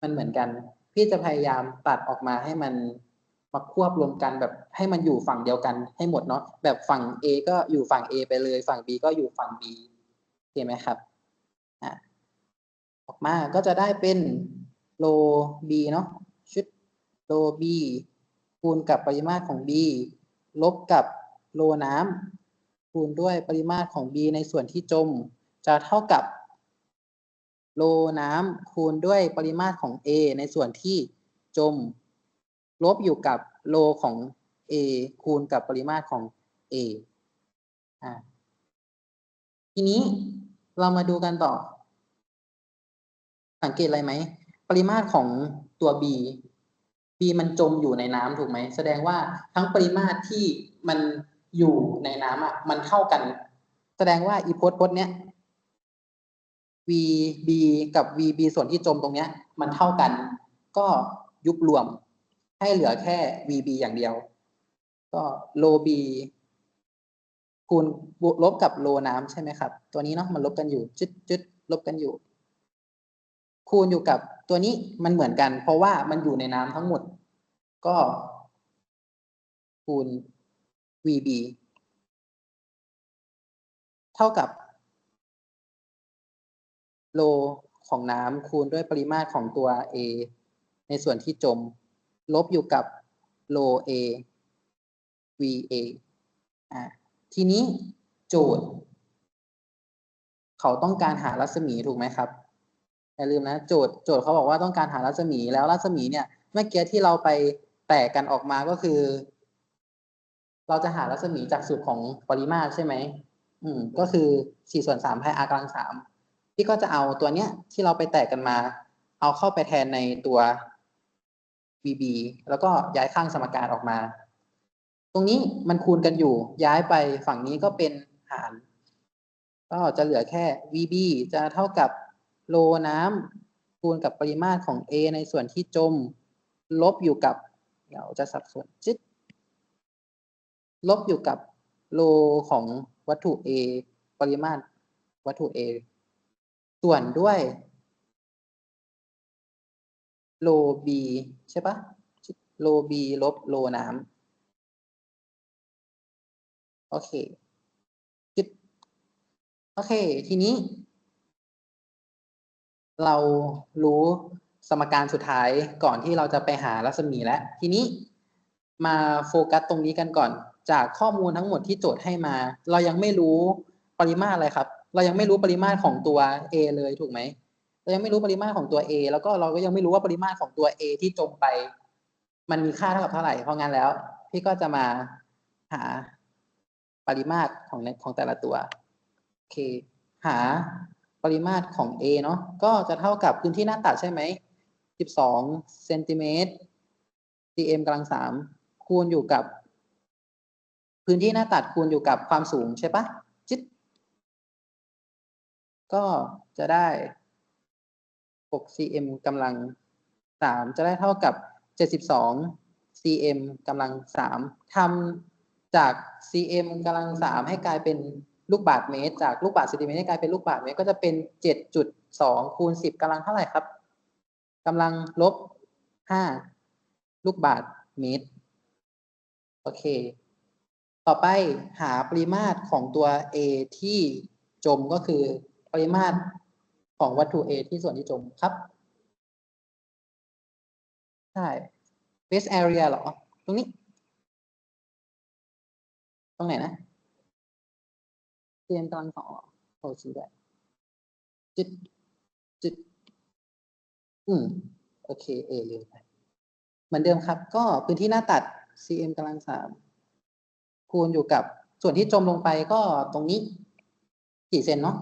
มันเหมือนกันพี่จะพยายามตัดออกมาให้มันมาควบรวมกันแบบให้มันอยู่ฝั่งเดียวกันให้หมดเนาะแบบฝั่ง A ก็อยู่ฝั่ง A ไปเลยฝั่ง B ก็อยู่ฝั่ง B เห็นไหมครับออกมาก็จะได้เป็นโล B เนาะชุดโล B คูณกับปริมาตรของ B ลบกับโลน้ำคูณด้วยปริมาตรของ B ในส่วนที่จมจะเท่ากับโลน้ำคูณด้วยปริมาตรของ A ในส่วนที่จมลบอยู่กับโลของ A คูณกับปริมาตรของ A ทีนี้เรามาดูกันต่อสังเกตอะไรไหมปริมาตรของตัว B มันจมอยู่ในน้ำถูกไหมแสดงว่าทั้งปริมาตรที่มันอยู่ในน้ำมันเท่ากันแสดงว่าอีพจน์เนี้ยVB กับ VB ส่วนที่จมตรงเนี้ยมันเท่ากันก็ยุบรวมให้เหลือแค่ VB อย่างเดียวก็โล B คูณลบกับโลน้ำใช่ไหมครับตัวนี้เนาะมันลบกันอยู่จุดลบกันอยู่คูณอยู่กับตัวนี้มันเหมือนกันเพราะว่ามันอยู่ในน้ำทั้งหมดก็คูณ VB เท่ากับโลของน้ำคูณด้วยปริมาตรของตัว A ในส่วนที่จมลบอยู่กับโล A VA ทีนี้โจทย์เขาต้องการหารัศมีถูกไหมครับอย่าลืมนะโจทย์เขาบอกว่าต้องการหารัศมีแล้วรัศมีเนี่ยเมื่อกี้ที่เราไปแตกกันออกมาก็คือเราจะหารัศมีจากสูตรของปริมาตรใช่ไหมก็คือ4 ส่วน 3 πr กำลัง 3ที่ก็จะเอาตัวเนี้ยที่เราไปแตกกันมาเอาเข้าไปแทนในตัว VB แล้วก็ย้ายข้างสมการออกมาตรงนี้มันคูณกันอยู่ย้ายไปฝั่งนี้ก็เป็นหารก็จะเหลือแค่ VB จะเท่ากับโลน้ำคูณกับปริมาตรของ A ในส่วนที่จมลบอยู่กับเดี๋ยวจะสับสนลบอยู่กับโลของวัตถุ A ปริมาตรวัตถุ A ส่วนด้วยโล B ใช่ปะโล B ลบโลน้ำโอเคทีนี้เรารู้สมการสุดท้ายก่อนที่เราจะไปหารัศมีแล้วทีนี้มาโฟกัสตรงนี้กันก่อนจากข้อมูลทั้งหมดที่โจทย์ให้มาเรายังไม่รู้ปริมาตรอะไรครับเรายังไม่รู้ปริมาตรของตัว A เลยถูกไหมเรายังไม่รู้ปริมาตรของตัว A แล้วก็เราก็ยังไม่รู้ว่าปริมาตรของตัว A ที่จมไปมันมีค่าเท่ากับเท่าไหร่เพราะงั้นแล้วพี่ก็จะมาหาปริมาตรของแต่ละตัวโอเคหาปริมาตรของ A เนาะก็จะเท่ากับพื้นที่หน้าตัดใช่ไหม12 เซนติเมตร cm กำลัง 3คูณอยู่กับพื้นที่หน้าตัดคูณอยู่กับความสูงใช่ปะก็จะได้6 cm กำลัง 3จะได้เท่ากับ72 cm กำลัง 3ทำจาก cm กำลัง 3ให้กลายเป็นลูกบาศก์เมตรจากลูกบาศก์เซนติเมตรให้กลายเป็นลูกบาศก์เมตรก็จะเป็น 7.2 คูณ 10กำลังเท่าไหร่ครับกำลังลบ 5 ลูกบาศก์เมตรโอเคต่อไปหาปริมาตรของตัว A ที่จมก็คือปริมาตรของวัตถุ A ที่ส่วนที่จมครับใช่ base area เหรอตรงนี้ตรงไหนนะcm กำลัง 2โอ้ชี้ได้จุดโอเค A เลยไปเหมือนเดิมครับก็พื้นที่หน้าตัด cm กำลัง 3คูณอยู่กับส่วนที่จมลงไปก็ตรงนี้กี่เซนเนาะ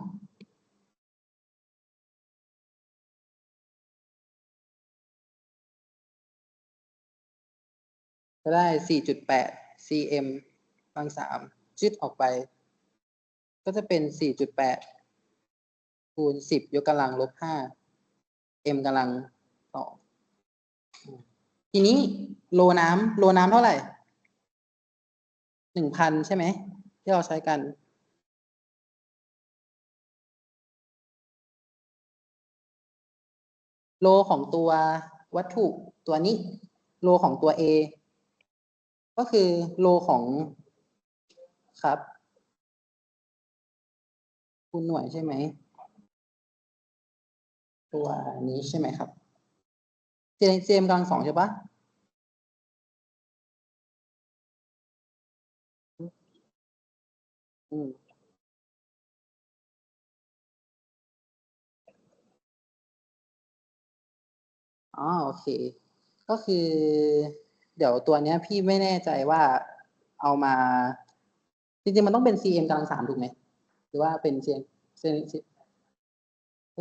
ก็ได้ 4.8 cm กำลัง3จึดออกไป ก็จะเป็น 4.8 คูณ 10 ยกกำลังลบ 5 m กำลัง2ทีนี้โลน้ำเท่าไหร่ 1,000 ใช่ไหมที่เราใช้กัน โลของตัววัตถุตัวนี้ โลของตัว A ก็คือโลของครับคูณหน่วยใช่ไหม ตัวนี้ใช่ไหมครับเจมกำลัง2ใช่ปะอ๋อโอเค ก็คือ เดี๋ยวตัวเนี้ยพี่ไม่แน่ใจว่าเอามา จริงๆมันต้องเป็น cm กำลัง3ถูกไหมหรือว่าเป็น cm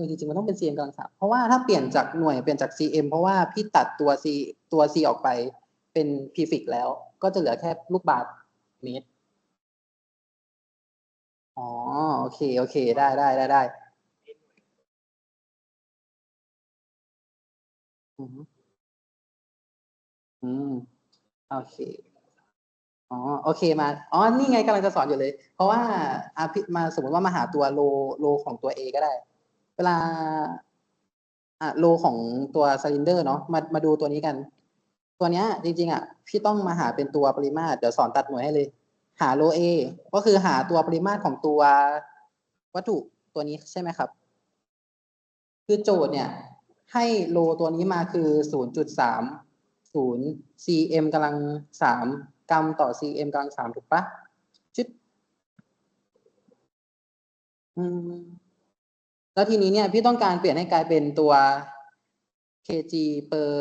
จริงๆมันต้องเป็น cm กำลัง3เพราะว่าถ้าเปลี่ยนจากหน่วยเปลี่ยนจาก cm เพราะว่าพี่ตัดตัว c ออกไปเป็น prefix แล้ว ก็จะเหลือแค่ลูกบาศก์เมตรอ๋อโอเคได้โอเคโอเคมานี่ไงกำลังจะสอนอยู่เลย เพราะว่าพี่มาสมมติว่ามาหาตัวโลของตัว A ก็ได้ เวลาโลของตัวซิลินเดอร์เนาะมาดูตัวนี้กัน ตัวเนี้ยจริงๆพี่ต้องมาหาเป็นตัวปริมาตรเดี๋ยวสอนตัดหน่วยให้เลย หาโล A ก็คือหาตัวปริมาตรของตัววัตถุตัวนี้ใช่ไหมครับ คือโจทย์เนี่ยให้โลตัวนี้มาคือ 0.30 cm กำลัง3 กรัมต่อ cm กำลัง3ถูกปะชึดแล้วทีนี้เนี่ยพี่ต้องการเปลี่ยนให้กลายเป็นตัว kg per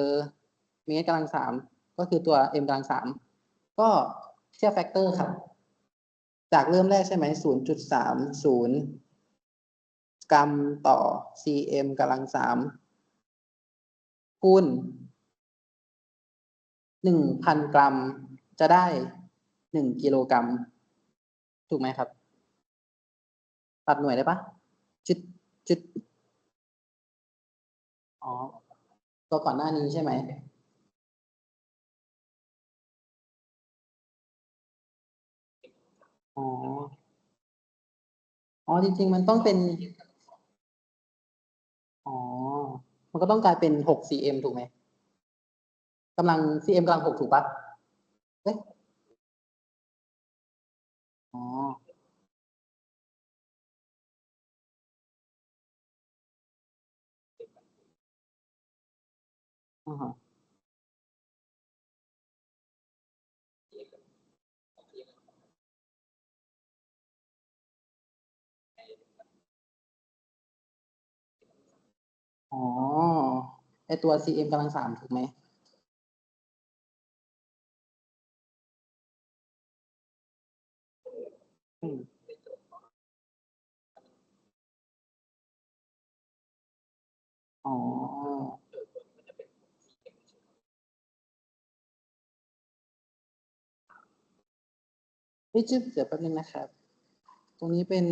เมตรกำลัง3ก็คือตัว m กำลัง3ก็เทียบแฟกเตอร์ครับ จากเริ่มแรกใช่ไหม 0.30 กรัมต่อ cm กำลัง3คูณ 1,000 กรัมจะได้ 1 กิโลกรัม ถูกไหมครับ ตัดหน่วยได้ปะจึดอ๋อ ตัวก่อนหน้านี้ใช่ไหมอ๋อจริงๆมันต้องเป็นอ๋อ มันก็ต้องกลายเป็น6 cm ถูกไหมกำลัง cm กำลัง6ถูกปะเอ๊ะอ๋ออ๋ออ๋อไอตัว cm กำลัง3ถูกไหมอืมอ๋อไม่จึ๊บเดี๋ยวแป๊บนึงนะครับ ตรงนี้เป็น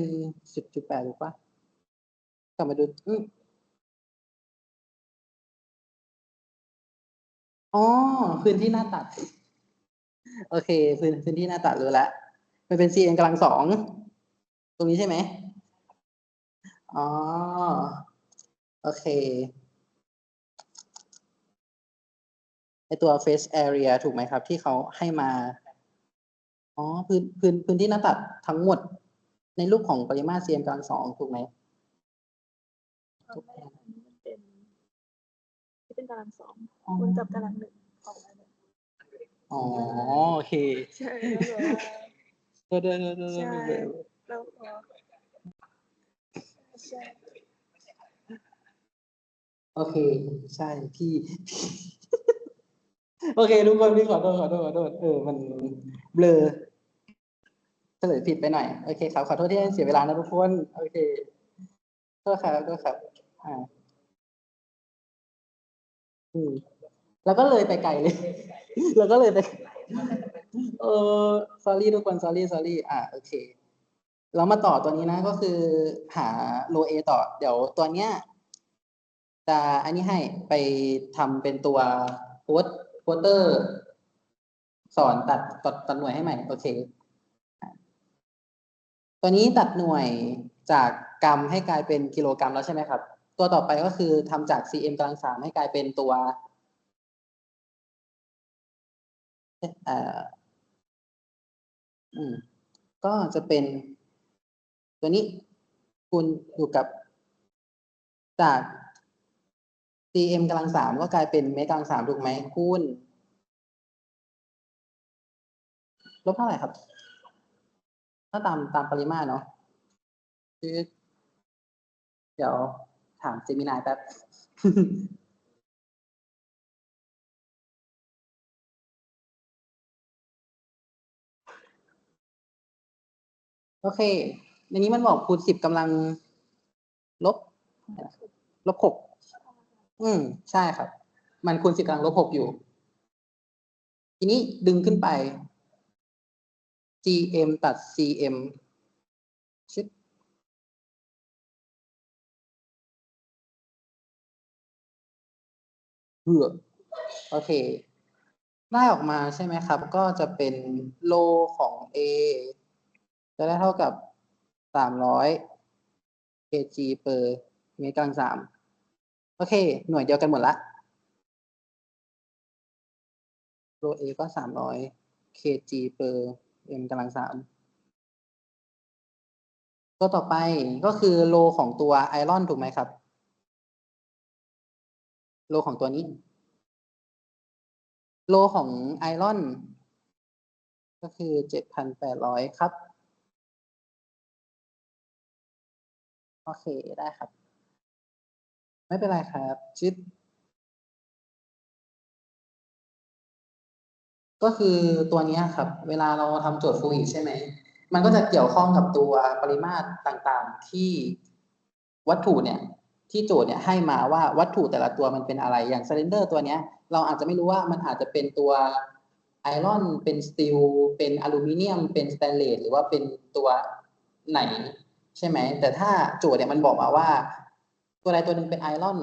10.8ถูกปะกลับมาดูอ๋อพื้นที่หน้าตัด โอเคพื้นที่หน้าตัดรู้แล้วมันเป็น cm กำลัง2ตรงนี้ใช่ไหมอ๋อโอเคไอตัว face area ถูกไหมครับ ที่เขาให้มาอ๋อพื้นที่หน้าตัดทั้งหมด ในรูปของปริมาตร cm กำลัง2ถูกไหมเป็นตาราง2คูณกับตาราง1ของอะไรอ๋อโอเคใช่แล้วแบบว่าใช่แล้วใช่ โอเค ใช่พี่ โอเคทุกคนพี่ขอโทษมันเบลอเฉลยผิดไปหน่อยโอเคครับขอโทษที่ให้เสียเวลานะทุกคนโอเคโทษครับอ่าแล้วก็เลยไปไกลเลยแล้วก็เลยไป sorry ทุกคน sorry โอเค เรามาต่อตัวนี้นะก็คือหาโล A ต่อ เดี๋ยวตัวเนี้ยจะอันนี้ให้ไปทำเป็นตัวโพสเตอร์ สอนตัดหน่วยให้ใหม่ โอเค ตัวนี้ตัดหน่วยจากกรัมให้กลายเป็นกิโลกรัมแล้วใช่ไหมครับ ตัวต่อไปก็คือทำจาก cm กำลัง3ให้กลายเป็นตัวก็จะเป็นตัวนี้คูณอยู่กับจาก cm กำลัง3ก็กลายเป็นเมตรกำลัง3ถูกไหมคูณลบเท่าไหร่ครับ ถ้าตามปริมาตรเนาะเดี๋ยวถามเจมินายแป๊บ โอเค ในนี้มันบอกคูณ10กำลังลบ6ใช่ครับ มันคูณ10กำลังลบ6อยู่ ทีนี้ดึงขึ้นไป gm ตัด cm ชิดโอเค ได้ออกมาใช่ไหมครับ ก็จะเป็นโลของ A จะได้เท่ากับ300 kg per เมตรกำลัง3โอเค หน่วยเดียวกันหมดละโล A ก็300 kg per m กำลัง3ตัวต่อไปก็คือโลของตัวไอรอนถูกไหมครับ โลของตัวนี้ โลของไอรอนก็คือ 7,800 ครับ โอเค ได้ครับ ไม่เป็นไรครับชิดก็คือตัวนี้ครับ เวลาเราทำโจทย์ฟูอิใช่ไหม มันก็จะเกี่ยวข้องกับตัวปริมาตรต่างๆที่วัตถุเนี่ย ที่โจทย์เนี่ยให้มาว่าวัตถุแต่ละตัวมันเป็นอะไร อย่างซิลินเดอร์ตัวเนี้ย เราอาจจะไม่รู้ว่ามันอาจจะเป็นตัวไอรอน เป็นสตีล เป็นอลูมิเนียม เป็นสแตนเลส หรือว่าเป็นตัวไหนใช่ไหม แต่ถ้าโจทย์เนี่ยมันบอกมาว่า ตัวใดตัวหนึ่งเป็นไอรอน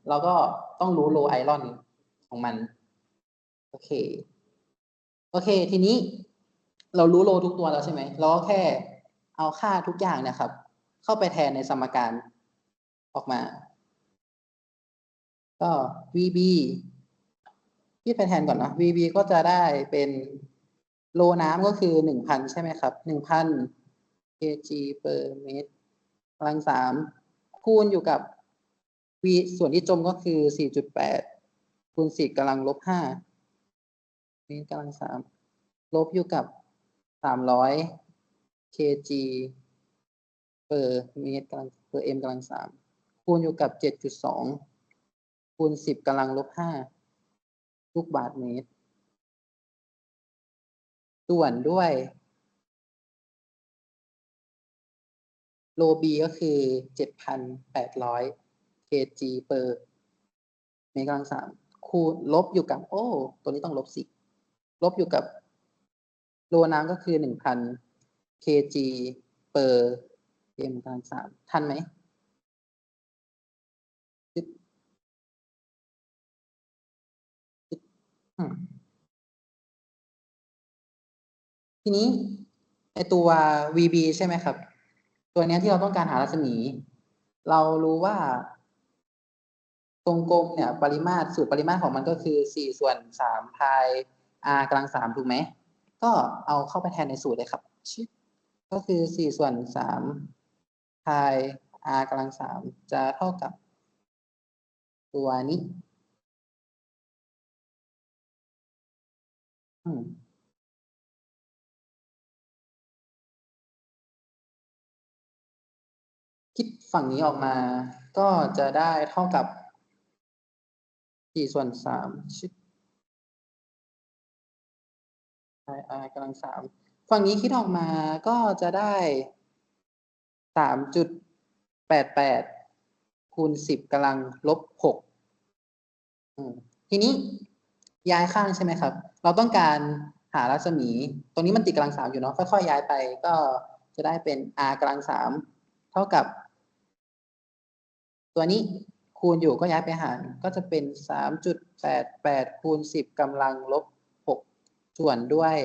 เราก็ต้องรู้โลไอรอนของมัน โอเค ทีนี้เรารู้โลทุกตัวแล้วใช่ไหม เราก็แค่เอาค่าทุกอย่างเนี่ยครับ เข้าไปแทนในสมการออกมา ก็ VB ที่ไปแทนก่อนนะ VB ก็จะได้เป็นโลน้ำก็คือ 1,000 ใช่ไหมครับ 1,000 kg per เมตรกำลัง3คูณอยู่กับ V ส่วนที่จมก็คือ 4.8 คูณ 10กำลังลบ5เมตรกำลัง3ลบอยู่กับ300 kg per เมตรกำลัง per m กำลัง3คูณอยู่กับ 7.2 คูณ 10กำลังลบ5ลูกบาศก์เมตรส่วนด้วยโล B ก็คือ 7,800 kg per เมตรกำลัง3คูณลบอยู่กับตัวนี้ต้องลบ10ลบอยู่กับโลน้ำก็คือ 1,000 kg per m กำลัง3ทันไหมทีนี้ไอตัว VB ใช่ไหมครับ ตัวนี้ที่เราต้องการหารัศมี เรารู้ว่าตรงกลมเนี่ยสูตรปริมาตรของมันก็คือ4/3 พาย r กำลัง3ถูกไหม ก็เอาเข้าไปแทนในสูตรเลยครับ ก็คือ4/3 พาย r กำลัง3จะเท่ากับตัวนี้คิดฝั่งนี้ออกมาก็จะได้เท่ากับ4/3พาย r กำลัง3ฝั่งนี้คิดออกมาก็จะได้3.88คูณ10กำลังลบ6ทีนี้ย้ายข้างใช่ไหมครับ เราต้องการ หารัศมี ตรงนี้มันติดกำลัง 3อยู่เนาะ ค่อยๆย้ายไปก็จะได้เป็น r กำลัง 3เท่ากับ ตัวนี้คูณอยู่ก็ย้ายไปหารก็จะเป็น 3.88 คูณ 10 กำลังลบ 6 ส่วนด้วย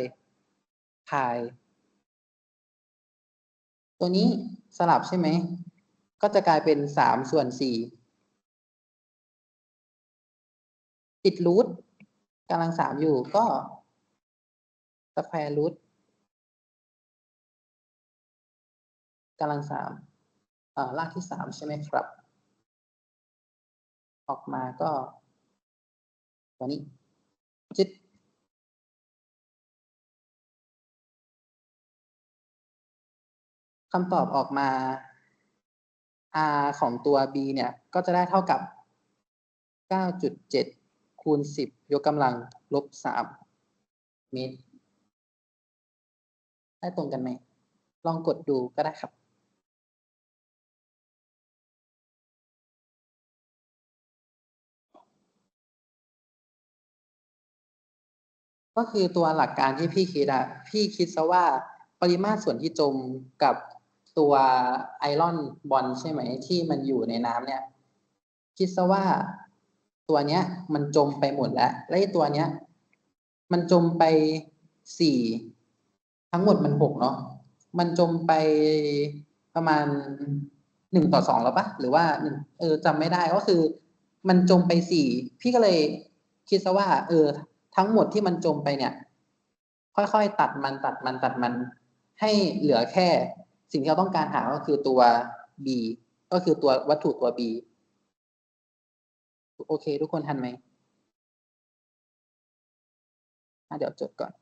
พายตัวนี้สลับใช่ไหม ก็จะกลายเป็น 3 ส่วน 4 ติดรูทกำลัง 3อยู่ก็สแควร์รูทกำลัง 3รากที่ 3 ใช่ไหมครับ ออกมาก็ตัวนี้จิตคำตอบออกมา r ของตัว b เนี่ยก็จะได้เท่ากับ 9.7 คูณ 10 ยกกำลังลบ 3 เมตร ได้ตรงกันไหม ลองกดดูก็ได้ครับ ก็คือตัวหลักการที่พี่คิดพี่คิดซะว่าปริมาตรส่วนที่จมกับตัวไอรอนบอลใช่ไหมที่มันอยู่ในน้ำเนี่ยคิดซะว่าตัวเนี้ยมันจมไปหมดแล้วและตัวเนี้ยมันจมไป4ทั้งหมดมัน6เนาะมันจมไปประมาณ1:2แล้วปะหรือว่าจำไม่ได้ก็คือมันจมไป4พี่ก็เลยคิดซะว่าทั้งหมดที่มันจมไปเนี่ยค่อยๆตัดมันให้เหลือแค่สิ่งที่เราต้องการหาก็คือตัว b ก็คือตัววัตถุตัว b โอเคทุกคนทันไหมเดี๋ยวจดก่อน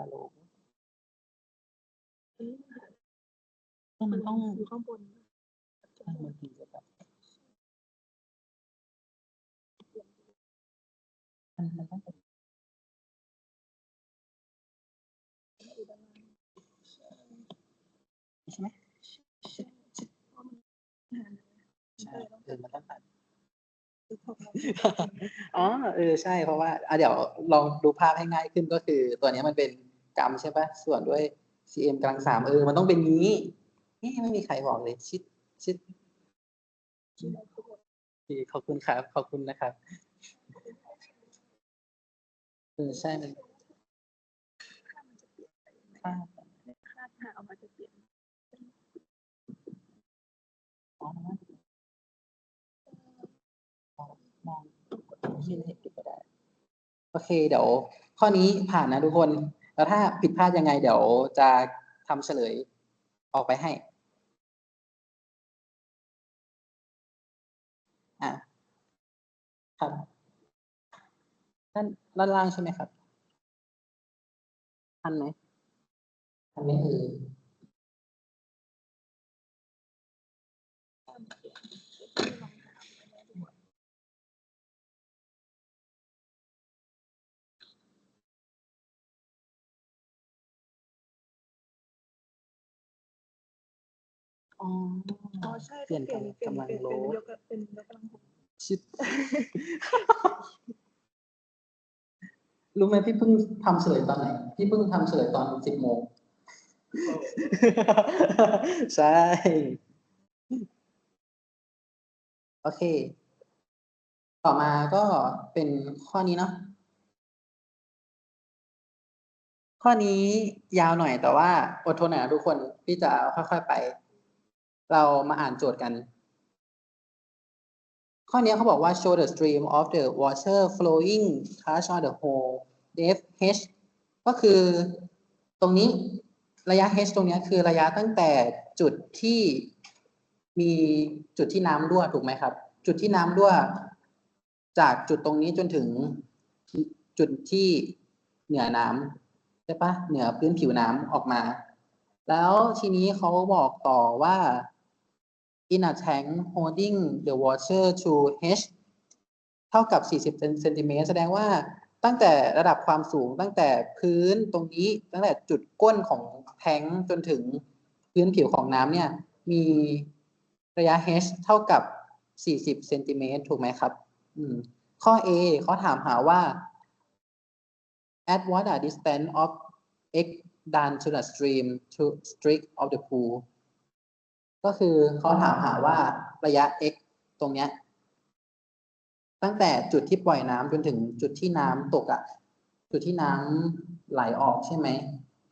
วาโลมันต้องอยู่ข้างบนมันถึงจะแบบมันต้องใช่ไหมใช่มันต้องตัดอ๋อใช่เพราะว่าเดี๋ยวลองดูภาพให้ง่ายขึ้นก็คือตัวนี้มันเป็นกรัมใช่ปะส่วนด้วย cm กำลัง 3มันต้องเป็นนี้นี่ไม่มีใครบอกเลยชิดขอบคุณครับขอบคุณนะครับใช่มันค่าหาออกมาจะเปลี่ยนอ๋อมองที่เห็นก็ได้โอเคเดี๋ยวข้อนี้ผ่านนะทุกคนแล้วถ้าผิดพลาดยังไงเดี๋ยวจะทำเฉลยออกไปให้ครับด้านล่างใช่ไหมครับทันไหมทันไหมอ๋อใช่ เปลี่ยนกำลังโล เป็นยกกำลัง ชิด รู้ไหมพี่เพิ่งทำเฉลยตอนไหน พี่เพิ่งทำเฉลยตอน10 โมง ใช่ โอเค ต่อมาก็เป็นข้อนี้เนาะ ข้อนี้ยาวหน่อยแต่ว่าอดทนหน่อยนะทุกคน พี่จะค่อยๆไป เรามาอ่านโจทย์กัน ข้อนี้เขาบอกว่า show the stream of the water flowing touch on the hole depth h ก็คือตรงนี้ระยะ h ตรงนี้คือระยะตั้งแต่จุดที่มีจุดที่น้ำรั่วถูกไหมครับ จุดที่น้ำรั่วจากจุดตรงนี้จนถึงจุดที่เหนือน้ำใช่ปะเหนือพื้นผิวน้ำออกมา แล้วทีนี้เขาบอกต่อว่า in a tank holding the water to h เท่ากับ40เซนติเมตรแสดงว่าตั้งแต่ระดับความสูงตั้งแต่พื้นตรงนี้ตั้งแต่จุดก้นของแทงจนถึงพื้นผิวของน้ำเนี่ยมีระยะ h เท่ากับ40เซนติเมตรถูกไหมครับข้อ A เขาถามหาว่า at what a distance of x down to the stream to streak of the pool ก็คือเขาถามหาว่าระยะ x ตรงเนี้ยตั้งแต่จุดที่ปล่อยน้ำจนถึงจุดที่น้ำตกอ่ะจุดที่น้ำไหลออกใช่ไหม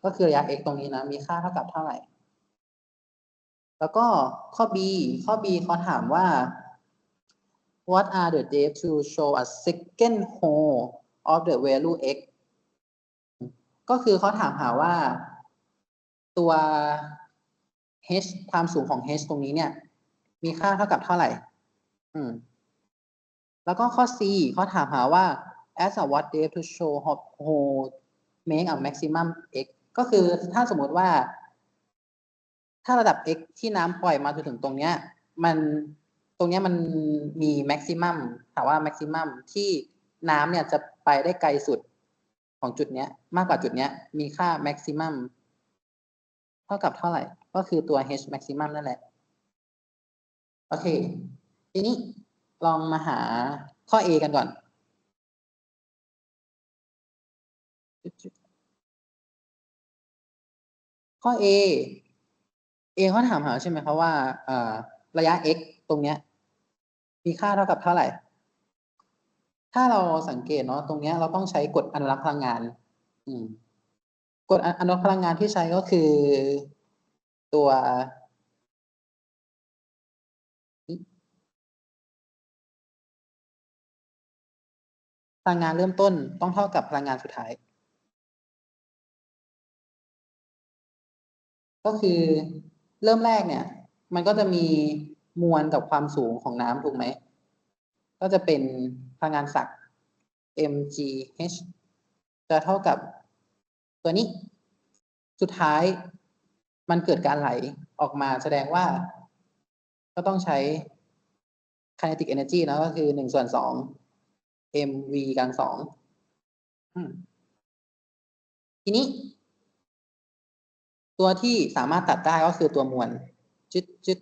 ก็คือระยะ x ตรงนี้นะมีค่าเท่ากับเท่าไหร่แล้วก็ข้อ B เขาถามว่า what are the depths to show a second hole of the value x ก็คือเขาถามหาว่าตัว h ความสูงของ h ตรงนี้เนี่ยมีค่าเท่ากับเท่าไหร่แล้วก็ข้อ C เขาถามหาว่า as a what depth to show hole make a maximum x ก็คือถ้าสมมติว่าถ้าระดับ x ที่น้ำปล่อยมาจนถึงตรงเนี้ยมันมี maximum ถามว่า maximum ที่น้ำเนี่ยจะไปได้ไกลสุดของจุดเนี้ยมากกว่าจุดเนี้ยมีค่า maximum เท่ากับเท่าไหร่ก็คือตัว h maximum นั่นแหละโอเคทีนี้ลองมาหาข้อ A กันก่อนข้อ A เขาถามหาใช่ไหมครับว่าระยะ x ตรงเนี้ยมีค่าเท่ากับเท่าไหร่ถ้าเราสังเกตเนาะตรงเนี้ยเราต้องใช้กฎอนุรักษ์พลังงานกฎอนุรักษ์พลังงานที่ใช้ก็คือตัวพลังงานเริ่มต้นต้องเท่ากับพลังงานสุดท้ายก็คือเริ่มแรกเนี่ยมันก็จะมีมวลกับความสูงของน้ำถูกไหมก็จะเป็นพลังงานศักย์ mgh จะเท่ากับตัวนี้สุดท้ายมันเกิดการไหลออกมาแสดงว่าก็ต้องใช้ kinetic energy นะก็คือ1/2 mv กำลัง2ทีนี้ตัวที่สามารถตัดได้ก็คือตัวมวลจึ๊ด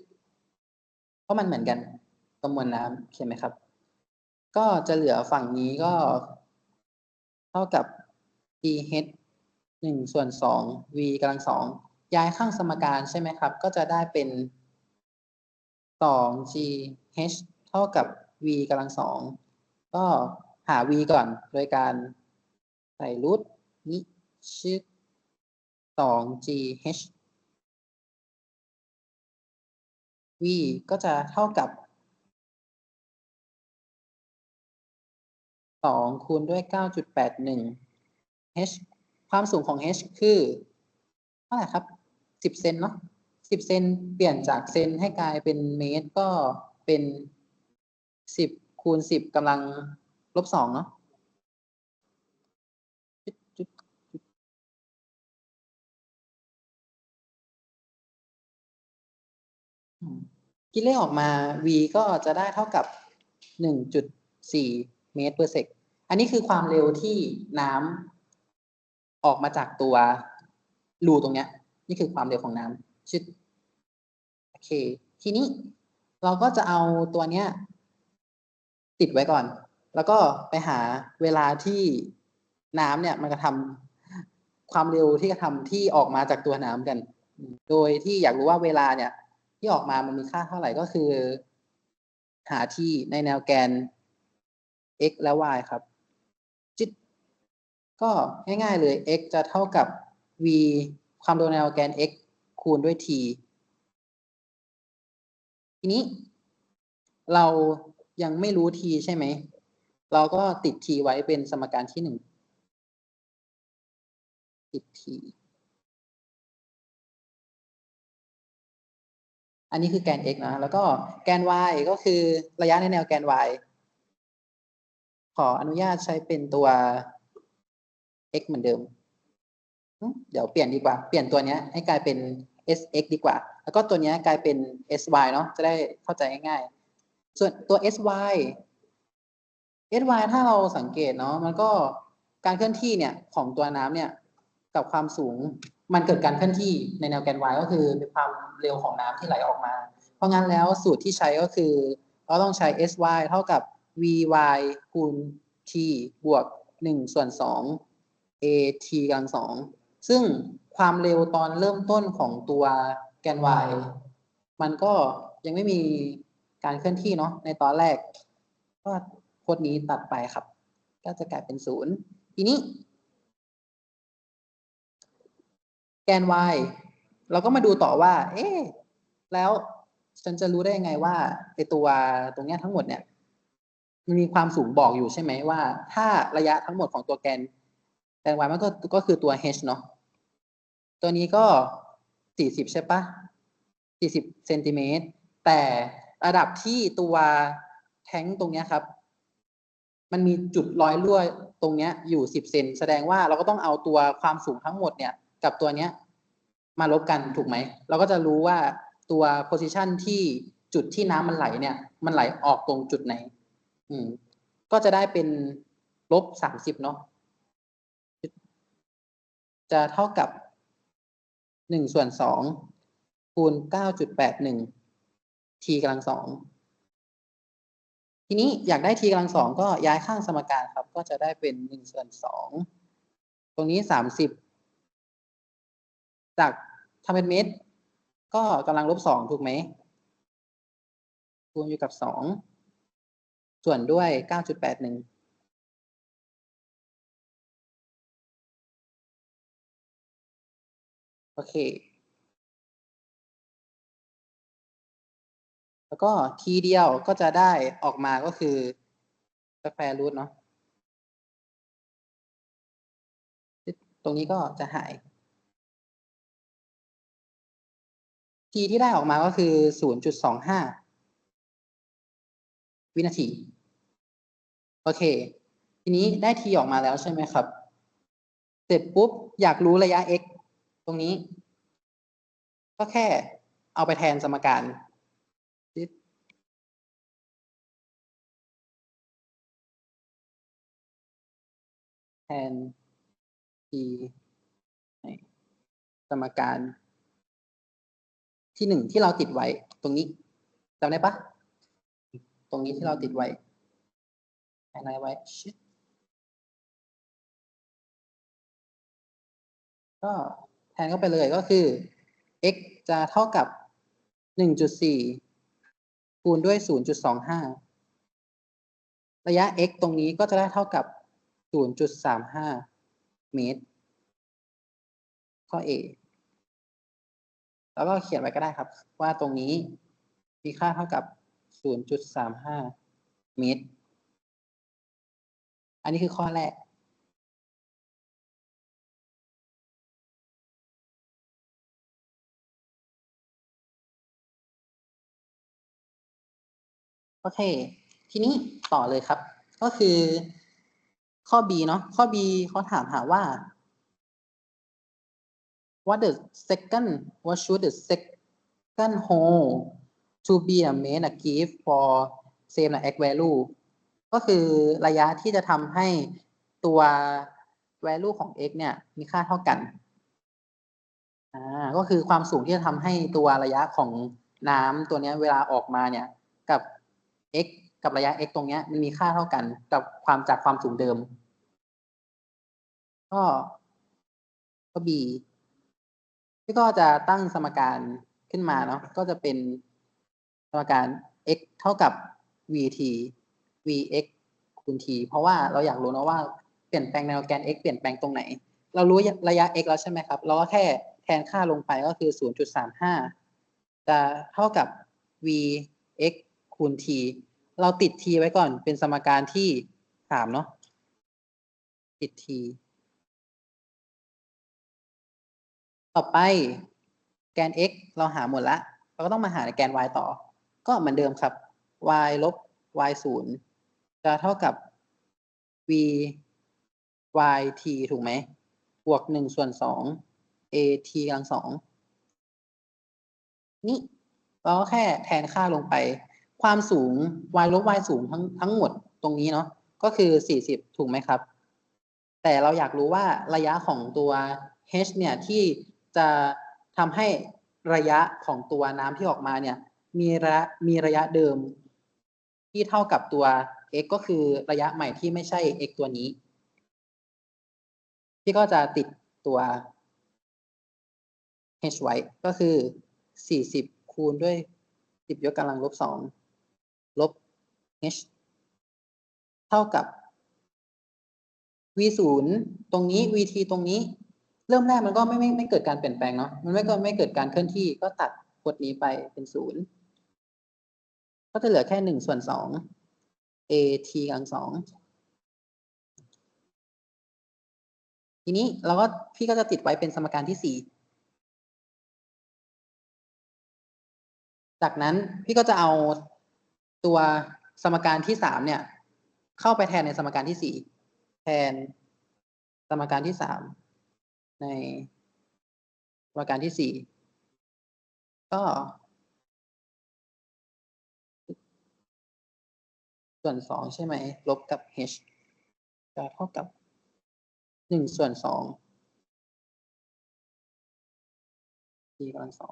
เพราะมันเหมือนกันตัวมวลน้ำใช่ไหมครับก็จะเหลือฝั่งนี้ก็เท่ากับ dh 1/2 v กำลัง2ย้ายข้างสมการใช่ไหมครับก็จะได้เป็น2gh เท่ากับ v กำลัง2ก็หา v ก่อนโดยการใส่รูทนี้ชื่อ2gh v ก็จะเท่ากับ2คูณด้วย 9.81 h ความสูงของ h คือเท่าไหร่ครับ10เซนเนาะ10เซนเปลี่ยนจากเซนให้กลายเป็นเมตรก็เป็น10คูณ10กำลัง-2เนาะคิดเลขออกมา v ก็จะได้เท่ากับ 1.4 เมตรper sec อันนี้คือความเร็วที่น้ำออกมาจากตัวรูตรงเนี้ยนี่คือความเร็วของน้ำชิดโอเคทีนี้เราก็จะเอาตัวเนี้ยติดไว้ก่อนแล้วก็ไปหาเวลาที่น้ำเนี่ยมันกระทำความเร็วที่กระทำที่ออกมาจากตัวน้ำกันโดยที่อยากรู้ว่าเวลาเนี่ยที่ออกมามันมีค่าเท่าไหร่ก็คือหาที่ในแนวแกน x และ y ครับจิตก็ง่ายๆเลย x จะเท่ากับ v ความเร็วแนวแกน x คูณด้วย t ทีนี้เรายังไม่รู้ t ใช่ไหมเราก็ติด t ไว้เป็นสมการที่1ติด t อันนี้คือแกน x นะแล้วก็แกน y ก็คือระยะในแนวแกน y ขออนุญาตใช้เป็นตัว x เหมือนเดิมเดี๋ยวเปลี่ยนดีกว่าเปลี่ยนตัวนี้ให้กลายเป็น sx ดีกว่า แล้วก็ตัวเนี้ยกลายเป็น sy เนาะจะได้เข้าใจง่ายๆส่วนตัว sy ถ้าเราสังเกตเนาะมันก็การเคลื่อนที่เนี่ยของตัวน้ำเนี่ยกับความสูงมันเกิดการเคลื่อนที่ในแนวแกน y ก็คือเป็นความเร็วของน้ำที่ไหลออกมา เพราะงั้นแล้วสูตรที่ใช้ก็คือเราต้องใช้ sy เท่ากับ vy คูณ t บวก1/2 at กำลังสองซึ่งความเร็วตอนเริ่มต้นของตัวแกน y มันก็ยังไม่มีการเคลื่อนที่เนาะในตอนแรกก็โค้ดนี้ตัดไปครับก็จะกลายเป็น0ทีนี้แกน y เราก็มาดูต่อว่าเอ๊ะแล้วฉันจะรู้ได้ยังไงว่าไอตัวตรงเนี้ยทั้งหมดเนี่ยมันมีความสูงบอกอยู่ใช่ไหมว่าถ้าระยะทั้งหมดของตัวแกน y มันก็คือตัว h เนาะตัวนี้ก็40ใช่ปะ40 เซนติเมตรแต่ระดับที่ตัวแท้งตรงเนี้ยครับมันมีจุดรอยรั่วตรงเนี้ยอยู่10 เซนแสดงว่าเราก็ต้องเอาตัวความสูงทั้งหมดเนี่ยกับตัวเนี้ยมาลบกันถูกไหมเราก็จะรู้ว่าตัว position ที่จุดที่น้ำมันไหลเนี่ยมันไหลออกตรงจุดไหนก็จะได้เป็น-30เนาะจะเท่ากับ1/2คูณ 9.81 t กำลังสองทีนี้อยากได้ t กำลังสองก็ย้ายข้างสมการครับก็จะได้เป็น1/2ตรงนี้30จากทำเป็นเมตรก็กำลัง-2ถูกไหมคูณอยู่กับ2ส่วนด้วย 9.81โอเคแล้วก็ทีเดียวก็จะได้ออกมาก็คือสแควร์รูทเนาะตรงนี้ก็จะหายทีที่ได้ออกมาก็คือ 0.25 วินาทีโอเคทีนี้ได้ทีออกมาแล้วใช่ไหมครับเสร็จปุ๊บอยากรู้ระยะ x ตรงนี้ก็แค่เอาไปแทนสมการแทน t สมการที่1ที่เราติดไว้ตรงนี้จำได้ปะตรงนี้ที่เราติดไว้อะไรไว้ก็แทนเข้าไปเลยก็คือ x จะเท่ากับ 1.4 คูณด้วย 0.25 ระยะ x ตรงนี้ก็จะได้เท่ากับ 0.35 เมตรข้อ A แล้วก็เขียนไว้ก็ได้ครับว่าตรงนี้มีค่าเท่ากับ 0.35 เมตรอันนี้คือข้อแรกโอเคทีนี้ต่อเลยครับก็คือข้อ B เนาะข้อ B เขาถามหาว่า what should the second hole to be a main a give for same x value ก็คือระยะที่จะทำให้ตัว value ของ x เนี่ยมีค่าเท่ากันก็คือความสูงที่จะทำให้ตัวระยะของน้ำตัวนี้เวลาออกมาเนี่ยกับ x กับระยะ x ตรงนี้มันมีค่าเท่ากันกับจากความสูงเดิมก็ b ที่ก็จะตั้งสมการขึ้นมาเนาะก็จะเป็นสมการ x เท่ากับ vt vx คูณ t เพราะว่าเราอยากรู้นะว่าเปลี่ยนแปลงแนวแกน x เปลี่ยนแปลงตรงไหนเรารู้ระยะ x แล้วใช่ไหมครับเราก็แค่แทนค่าลงไปก็คือ 0.35 จะเท่ากับ vx คูณ t เราติด t ไว้ก่อนเป็นสมการที่3เนาะติด t ต่อไปแกน x เราหาหมดละเราก็ต้องมาหาแกน y ต่อก็เหมือนเดิมครับ y ลบ y 0จะเท่ากับ v y t ถูกไหมบวก1/2 a t กำลังสอง นี่เราก็แค่แทนค่าลงไป ความสูง y ลบ y สูงทั้งหมดตรงนี้เนาะก็คือ40ถูกไหมครับ แต่เราอยากรู้ว่าระยะของตัว h เนี่ยที่จะทำให้ระยะของตัวน้ำที่ออกมาเนี่ยมีระยะเดิม ที่เท่ากับตัว x ก็คือระยะใหม่ที่ไม่ใช่ x ตัวนี้ ที่ก็จะติดตัว h ไว้ก็คือ40คูณด้วย10 ยกกำลังลบ2ลบ h เท่ากับ v 0ตรงนี้ vt ตรงนี้ เริ่มแรกมันก็ไม่เกิดการเปลี่ยนแปลงเนาะมันไม่เกิดการเคลื่อนที่ก็ตัดกฎนี้ไปเป็น0ก็จะเหลือแค่1/2 at กำลัง2ทีนี้พี่ก็จะติดไว้เป็นสมการที่4จากนั้นพี่ก็จะเอาตัวสมการที่3เนี่ยเข้าไปแทนในสมการที่4แทนสมการที่3ในสมการที่4ก็ส่วน2ใช่ไหมลบกับ h จะเท่ากับ1/2 t กำลัง2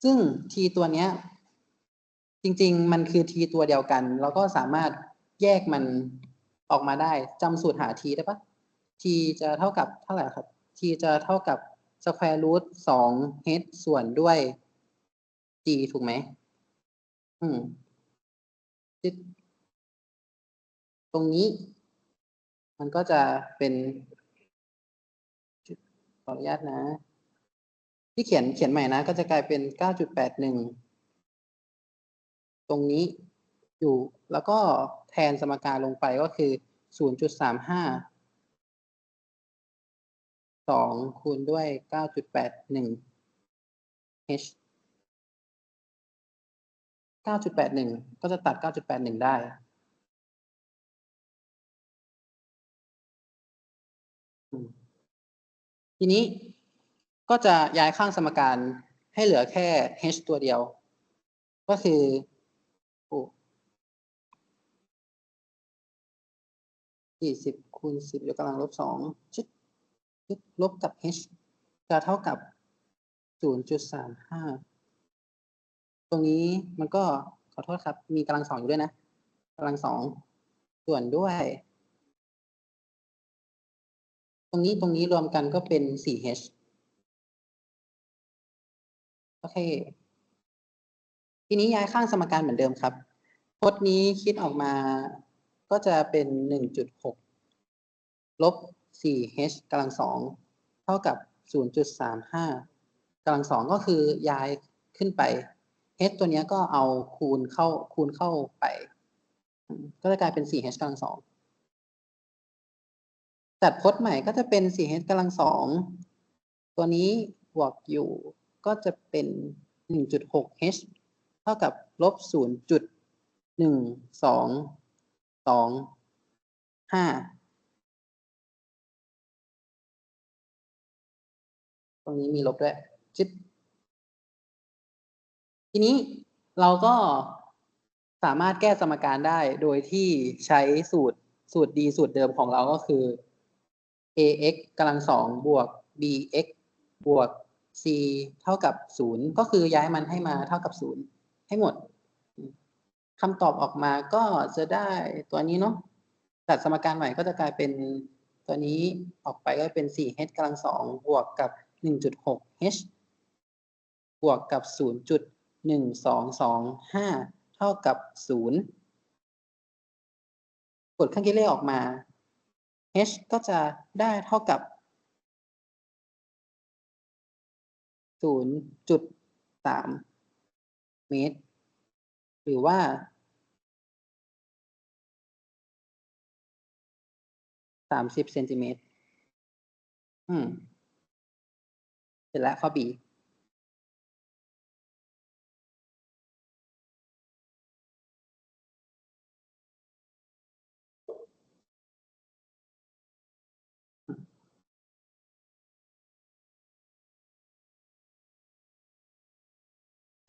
ซึ่ง t ตัวเนี้ยจริงๆมันคือ t ตัวเดียวกันแล้วก็สามารถแยกมันออกมาได้จำสูตรหา t ได้ปะ t จะเท่ากับเท่าไหร่ครับ t จะเท่ากับ square root 2h ส่วนด้วย g ถูกไหมตรงนี้ มันก็จะเป็นขออนุญาตนะที่เขียนใหม่นะก็จะกลายเป็น 9.81 ตรงนี้อยู่แล้วก็แทนสมการลงไปก็คือ 0.35 2คูณด้วย 9.81 h 9.81 ก็จะตัด 9.81 ได้ทีนี้ก็จะย้ายข้างสมการให้เหลือแค่ h ตัวเดียว ก็คือ40คูณ10ยกกำลังลบ2ชิดลบกับ h จะเท่ากับ 0.35 ตรงนี้มันก็ขอโทษครับมีกำลัง2อยู่ด้วยนะกำลัง2ส่วนด้วยตรงนี้รวมกันก็เป็น 4h โอเคทีนี้ย้ายข้างสมการเหมือนเดิมครับพจน์นี้คิดออกมาก็จะเป็น 1.6 ลบ 4h กำลัง2เท่ากับ 0.35 กำลัง2ก็คือย้ายขึ้นไป h ตัวนี้ก็เอาคูณเข้าไปก็จะกลายเป็น 4h กำลัง2จัดพจน์ใหม่ก็จะเป็น 4h กำลัง2ตัวนี้บวกอยู่ก็จะเป็น 1.6h เท่ากับลบ 0.1225 ตรงนี้มีลบด้วยจิ๊บทีนี้เราก็สามารถแก้สมการได้โดยที่ใช้สูตรดีสูตรเดิมของเราก็คือ ax กำลัง2บวก bx บวก c เท่ากับ0ก็คือย้ายมันให้มาเท่ากับ0ให้หมดคำตอบออกมาก็จะได้ตัวนี้เนาะจัดสมการใหม่ก็จะกลายเป็นตัวนี้ออกไปก็เป็น 4h กำลัง2บวกกับ 1.6h บวกกับ 0.1225 เท่ากับ0กดเครื่องคิดเลขออกมา h ก็จะได้เท่ากับ 0.3 เมตร หรือว่า30 เซนติเมตรเสร็จแล้วข้อ B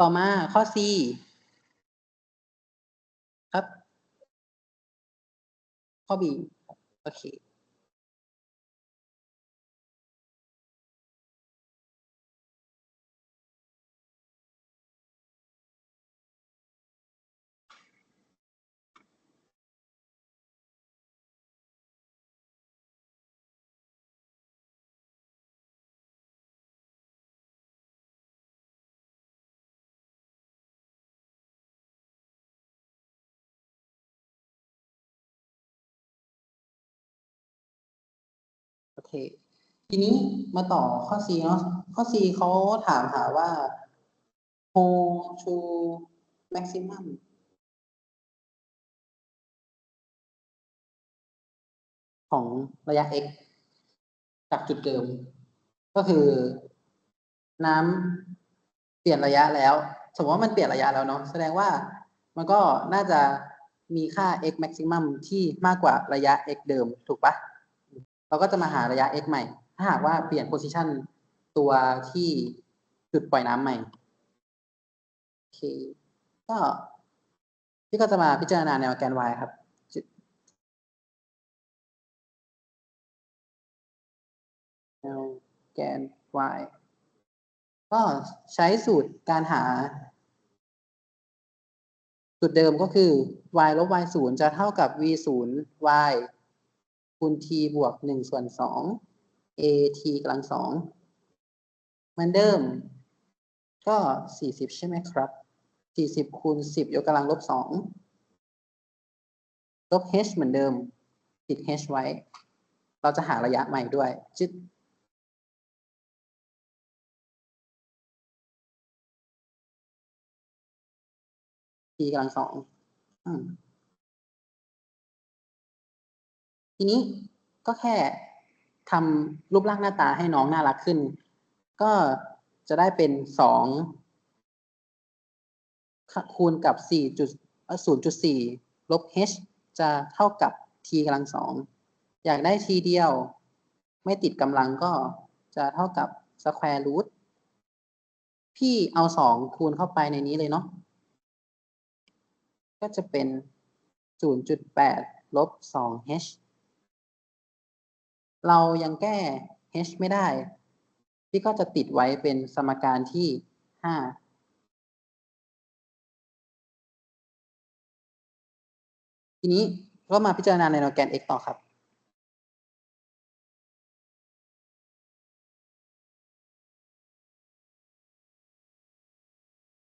ต่อมาข้อ C ครับ ข้อ B โอเค โอเค ทีนี้มาต่อข้อ C เนาะ ข้อ C เขาถามหาว่า hold to maximum ของระยะ x จากจุดเดิม ก็คือน้ำเปลี่ยนระยะแล้ว สมมติว่ามันเปลี่ยนระยะแล้วเนาะ แสดงว่ามันก็น่าจะมีค่า x maximum ที่มากกว่าระยะ x เดิม ถูกปะ เราก็จะมาหาระยะ x ใหม่ ถ้าหากว่าเปลี่ยน position ตัวที่จุดปล่อยน้ำใหม่ โอเค ก็พี่ก็จะมาพิจารณาแนวแกน y ครับ แนวแกน y ก็ใช้สูตรการหาสูตรเดิมก็คือ y ลบ y 0จะเท่ากับ v 0 y คูณ t บวก1/2 a t กำลัง2เหมือนเดิมก็40ใช่ไหมครับ40คูณ10ยกกำลังลบ2ลบ h เหมือนเดิมติด h ไว้เราจะหาระยะใหม่ด้วยจึ๊ด t กำลัง2ทีนี้ก็แค่ทำรูปร่างหน้าตาให้น้องน่ารักขึ้น ก็จะได้เป็น2คูณกับ0.4ลบ h จะเท่ากับ t กำลัง2อยากได้ t เดียวไม่ติดกำลังก็จะเท่ากับ square root พี่เอา2คูณเข้าไปในนี้เลยเนาะก็จะเป็น 0.8 ลบ 2h เรายังแก้ h ไม่ได้พี่ก็จะติดไว้เป็นสมการที่5ทีนี้ก็มาพิจารณาในแนวแกน x ต่อครับ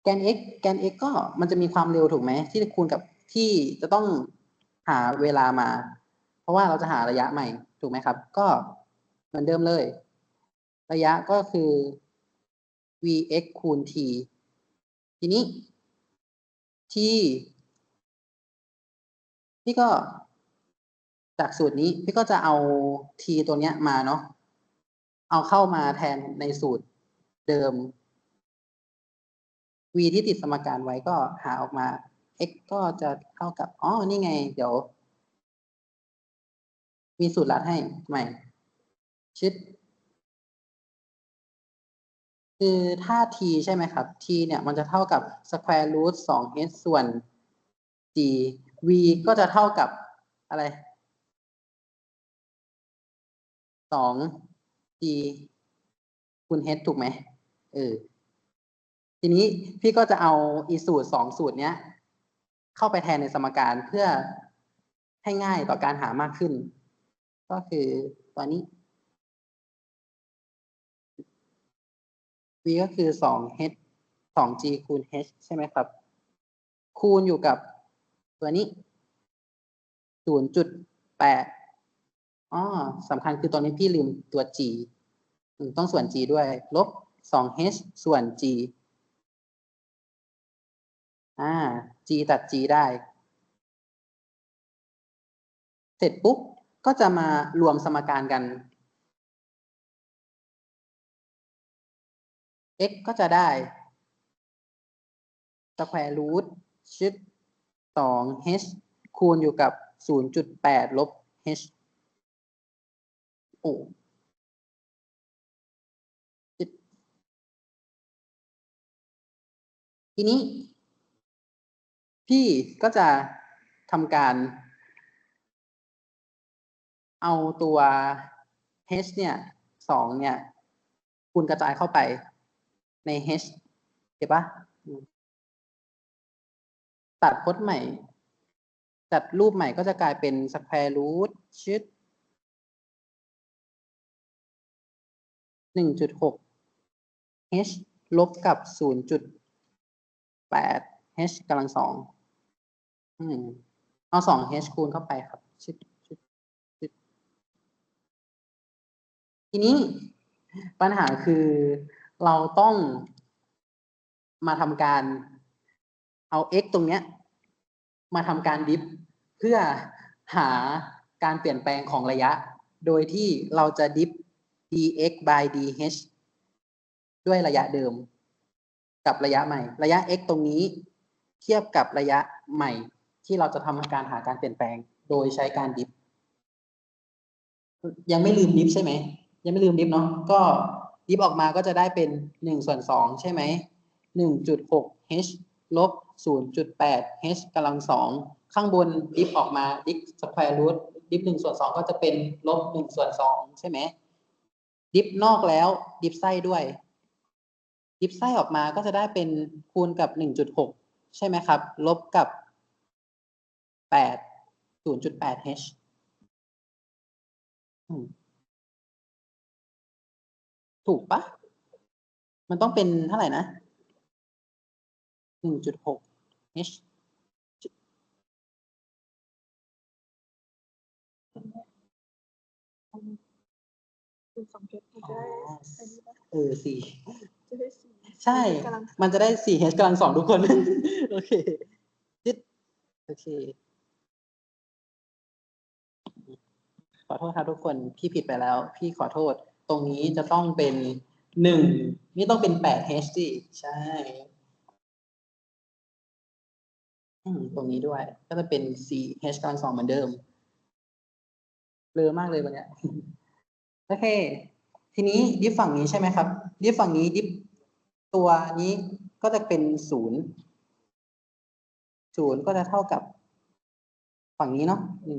แกน x ก็มันจะมีความเร็วถูกไหมที่คูณกับที่จะต้องหาเวลามา เพราะว่าเราจะหาระยะใหม่ถูกไหมครับก็เหมือนเดิมเลยระยะก็คือ vx คูณ t ทีนี้ t พี่ก็จากสูตรนี้พี่ก็จะเอา t ตัวเนี้ยมาเนาะเอาเข้ามาแทนในสูตรเดิม v ที่ติดสมการไว้ก็หาออกมา x ก็จะเท่ากับอ๋อนี่ไงเดี๋ยวมีสูตรลัดให้ใหม่ชิดคือถ้า t ใช่ไหมครับ t เนี่ยมันจะเท่ากับ square root 2h ส่วน g v ก็จะเท่ากับอะไร2g คูณ h ถูกไหมทีนี้พี่ก็จะเอาอีสูตร2สูตรเนี้ยเข้าไปแทนในสมการเพื่อให้ง่ายต่อการหามากขึ้นก็คือตอนนี้ v ก็คือ 2h 2g คูณ h ใช่ไหมครับคูณอยู่กับตัวนี้ 0.8 อ๋อสำคัญคือตอนนี้พี่ลืมตัว g ต้องส่วน g ด้วยลบ 2h ส่วน g g ตัด g ได้เสร็จปุ๊บก็จะมารวมสมการกัน x ก็จะได้ square root ชิด 2h คูณอยู่กับ 0.8 ลบ h โอ้ ทีนี้พี่ก็จะทำการเอาตัว h เนี่ย2เนี่ยคูณกระจายเข้าไปใน h เห็นปะตัดพจน์ใหม่จัดรูปใหม่ก็จะกลายเป็น square root ชิด 1.6 h ลบกับ 0.8 h กำลัง2เอา2 h คูณเข้าไปครับชิดทีนี้ปัญหาคือเราต้องมาทำการเอา x ตรงเนี้ยมาทำการดิฟเพื่อหาการเปลี่ยนแปลงของระยะโดยที่เราจะดิฟ dx by dh ด้วยระยะเดิมกับระยะใหม่ระยะ x ตรงนี้เทียบกับระยะใหม่ที่เราจะทำการหาการเปลี่ยนแปลงโดยใช้การดิฟยังไม่ลืมดิฟใช่ไหมยังไม่ลืมดิฟเนาะก็ดิฟออกมาก็จะได้เป็น1/2ใช่ไหม 1.6 h ลบ 0.8 h กำลัง2ข้างบนดิฟออกมาดิฟสแควร์รูทดิฟ1/2ก็จะเป็นลบ1/2ใช่ไหมดิฟนอกแล้วดิฟไส้ด้วยดิฟไส้ออกมาก็จะได้เป็นคูณกับ 1.6 ใช่ไหมครับลบกับ8 0.8 h ถูกปะมันต้องเป็นเท่าไหร่นะ 1.6 h คูณ2 h มันจะได้อันนี้ปะ 4 จะได้4 ใช่ กำลัง มันจะได้ 4h กำลัง2ทุกคน โอเคโอเคขอโทษครับทุกคนพี่ผิดไปแล้วพี่ขอโทษตรงนี้จะต้องเป็น1นี่ต้องเป็น 8h สิใช่ตรงนี้ด้วยก็จะเป็น 4h กำลัง2เหมือนเดิมเบลอมากเลยวันเนี้ย โอเคทีนี้ดิฟฝั่งนี้ใช่ไหมครับดิฟฝั่งนี้ดิฟตัวนี้ก็จะเป็น0ก็จะเท่ากับฝั่งนี้เนาะ1/2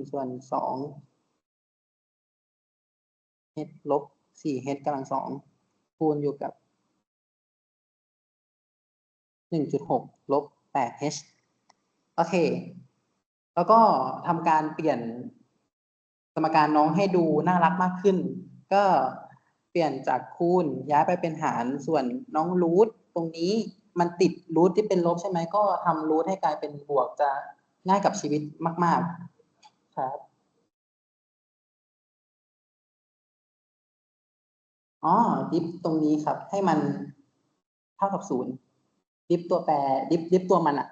h ลบ 4h กำลัง2คูณอยู่กับ 1.6 ลบ 8h โอเคแล้วก็ทำการเปลี่ยนสมการน้องให้ดูน่ารักมากขึ้นก็เปลี่ยนจากคูณย้ายไปเป็นหารส่วนน้องรูทตรงนี้มันติดรูทที่เป็นลบใช่ไหมก็ทำรูทให้กลายเป็นบวกจะง่ายกับชีวิตมากๆครับอ๋อดิฟตรงนี้ครับให้มันเท่ากับ0ดิฟตัวแปรดิฟตัวมันอ่ะ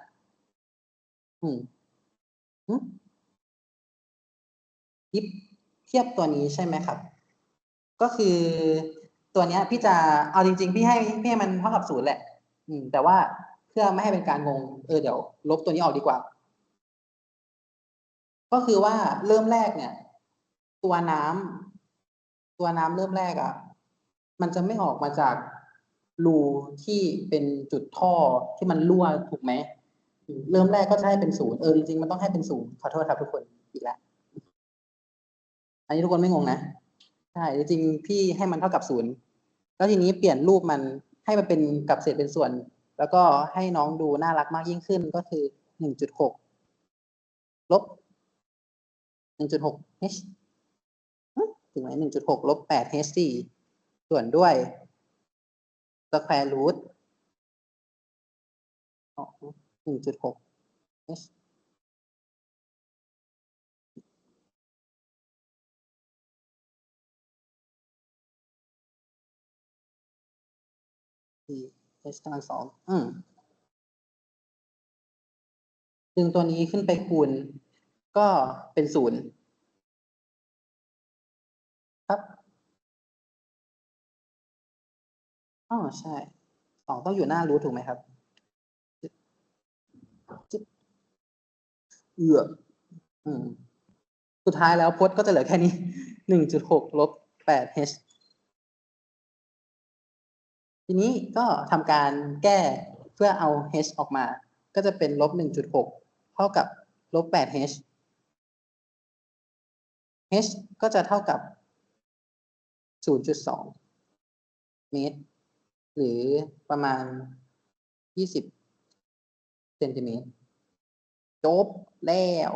ดิฟเทียบตัวนี้ใช่ไหมครับก็คือตัวเนี้ยพี่จะเอาจริงๆพี่ให้มันเท่ากับ0แหละแต่ว่าเพื่อไม่ให้เป็นการงงเดี๋ยวลบตัวนี้ออกดีกว่าก็คือว่าเริ่มแรกเนี่ยตัวน้ำเริ่มแรกอ่ะมันจะไม่ออกมาจากรูที่เป็นจุดท่อที่มันรั่วถูกไหมเริ่มแรกก็จะให้เป็น0จริงๆมันต้องให้เป็น0ขอโทษครับทุกคนอีกแล้วอันนี้ทุกคนไม่งงนะใช่จริงๆพี่ให้มันเท่ากับ0แล้วทีนี้เปลี่ยนรูปมันให้มันเป็นกับเศษเป็นส่วนแล้วก็ให้น้องดูน่ารักมากยิ่งขึ้นก็คือ 1.6 ลบ 1.6 h ถึงไหม 1.6 ลบ 8 h ส่วนด้วย square root 1.6 h h กำลัง2ดึงตัวนี้ขึ้นไปคูณก็เป็น0ครับใช่2ต้องอยู่หน้ารูทถูกไหมครับสุดท้ายแล้วพจน์ก็จะเหลือแค่นี้ 1.6 ลบ 8h ทีนี้ก็ทำการแก้ เพื่อเอา h ออกมา ก็จะเป็นลบ 1.6 เท่ากับลบ 8h h ก็จะเท่ากับ 0.2 เมตร หรือประมาณ 20 เซนติเมตร จบแล้ว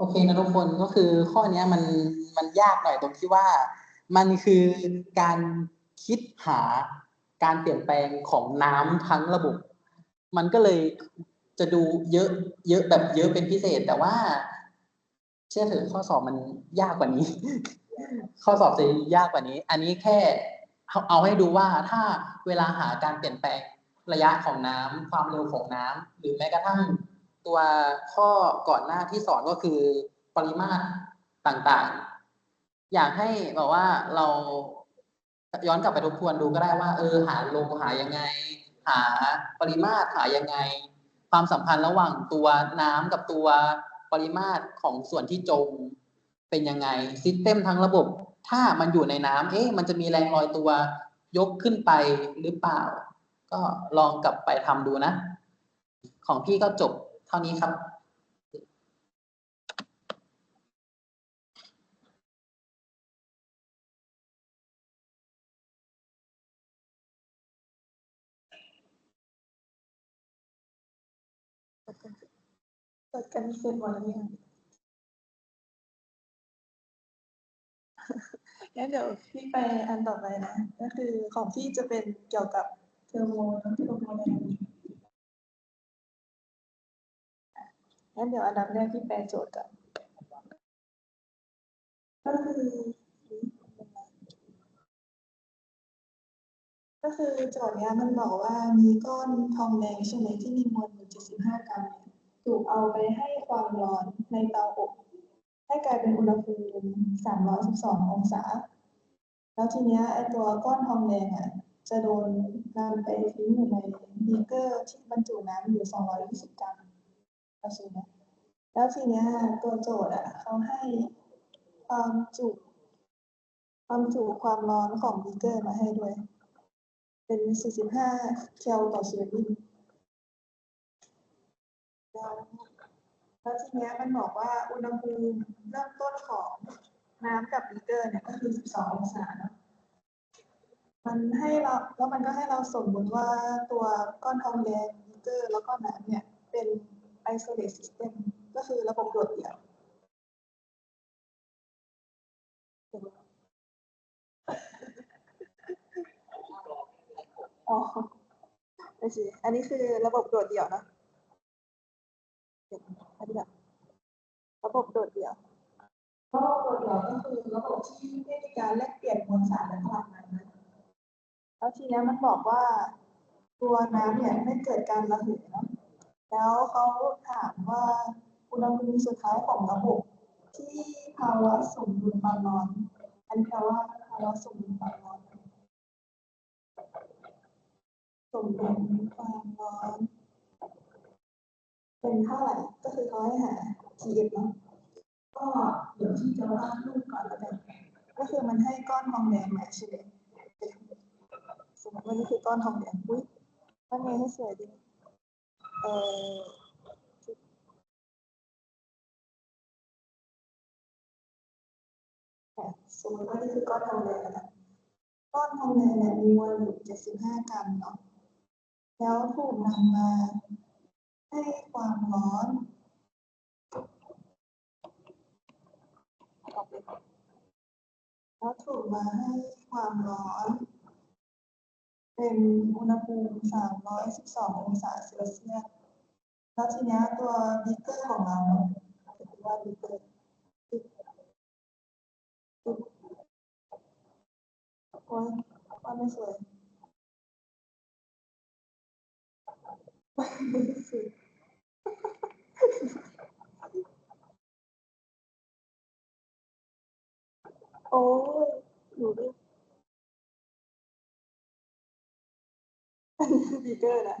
โอเคนะทุกคนก็คือข้อนี้มันยากหน่อยตรงที่ว่ามันคือการคิดหาการเปลี่ยนแปลงของน้ำทั้งระบบมันก็เลยจะดูเยอะเยอะแบบเยอะเป็นพิเศษแต่ว่าเชื่อเถอะข้อสอบมันยากกว่านี้ ข้อสอบจะยากกว่านี้ อันนี้แค่เอาให้ดูว่าถ้าเวลาหาการเปลี่ยนแปลงระยะของน้ำความเร็วของน้ำหรือแม้กระทั่งตัวข้อก่อนหน้าที่สอนก็คือปริมาตรต่างๆ อยากให้แบบว่าเราย้อนกลับไปทบทวนดูก็ได้ว่าหาลมหายังไง หาปริมาตรหายังไง ความสัมพันธ์ระหว่างตัวน้ำกับตัวปริมาตรของส่วนที่จมเป็นยังไงซิสเต็มทั้งระบบถ้ามันอยู่ในน้ำมันจะมีแรงลอยตัวยกขึ้นไปหรือเปล่า ก็ลองกลับไปทำดูนะ ของพี่ก็จบเท่านี้ครับ ตัดกันเสร็จหมดแล้วเนี่ยงั้นเดี๋ยวพี่ไปอันต่อไปนะ ก็คือของพี่จะเป็นเกี่ยวกับเทอร์โมไดนามิกงั้นเดี๋ยวอันดับแรกพี่แปลโจทย์ก่อนก็คือโจทย์เนี้ยมันบอกว่ามีก้อนทองแดงใช่ไหมที่มีมวลอยู่75 กรัมถูกเอาไปให้ความร้อนในเตาอบให้กลายเป็นอุณหภูมิ312 องศา แล้วทีเนี้ยไอตัวก้อนทองแดงอ่ะจะโดนนำไปทิ้งอยู่ในบีเกอร์ที่บรรจุน้ำอยู่220 กรัมแล้วทีเนี้ยตัวโจทย์อ่ะเขาให้ความจุความร้อนของบีเกอร์มาให้ด้วย เป็น45 เคลต่อเคลวินแล้วทีเนี้ยมันบอกว่าอุณหภูมิเริ่มต้นของน้ำกับบีเกอร์เนี่ยก็คือ12 องศาเนาะมันให้เราแล้วมันก็ให้เราสมมติว่าตัวก้อนทองแดงบีเกอร์แล้วก็น้ำเนี่ยเป็น isolate system ก็คือระบบโดดเดี่ยวอ๋อไม่ใช่อันนี้คือระบบโดดเดี่ยวนะอันนี้แบบระบบโดดเดี่ยวระบบโดดเดี่ยวก็คือระบบที่ไม่มีการแลกเปลี่ยนมวลสารและพลังงานนะแล้วทีนี้มันบอกว่าตัวน้ำเนี่ยไม่เกิดการระเหยเนาะแล้วเขาถามว่าอุณหภูมิสุดท้ายของระบบที่ภาวะสมดุลความร้อนอันแปลว่าภาวะสมดุลความร้อนสมดุลความร้อนเป็นเท่าไหร่ก็คือเขาให้หา TF เนาะก็เดี๋ยวที่จะวาดรูปก่อนแล้วกันก็คือมันให้ก้อนทองแดงมาใช่ไหมสมมติว่านี่คือก้อนทองแดงอุ้ยมันไงให้สวยดีเออสมมติว่านี่คือก้อนทองแดงนะก้อนทองแดงเนี่ยมีมวลอยู่75 กรัมเนาะแล้วถูกนำมาให้ความร้อนแล้วถูกมาให้ความร้อนเป็นอุณหภูมิ312 องศาเซลเซียสแล้วทีนี้ตัวบีเกอร์ของเราถือว่าบีเกอร์โอ้ยว่าไม่สวย โอ้ยหนูด้วยอันนี้คือบีเกอร์นะ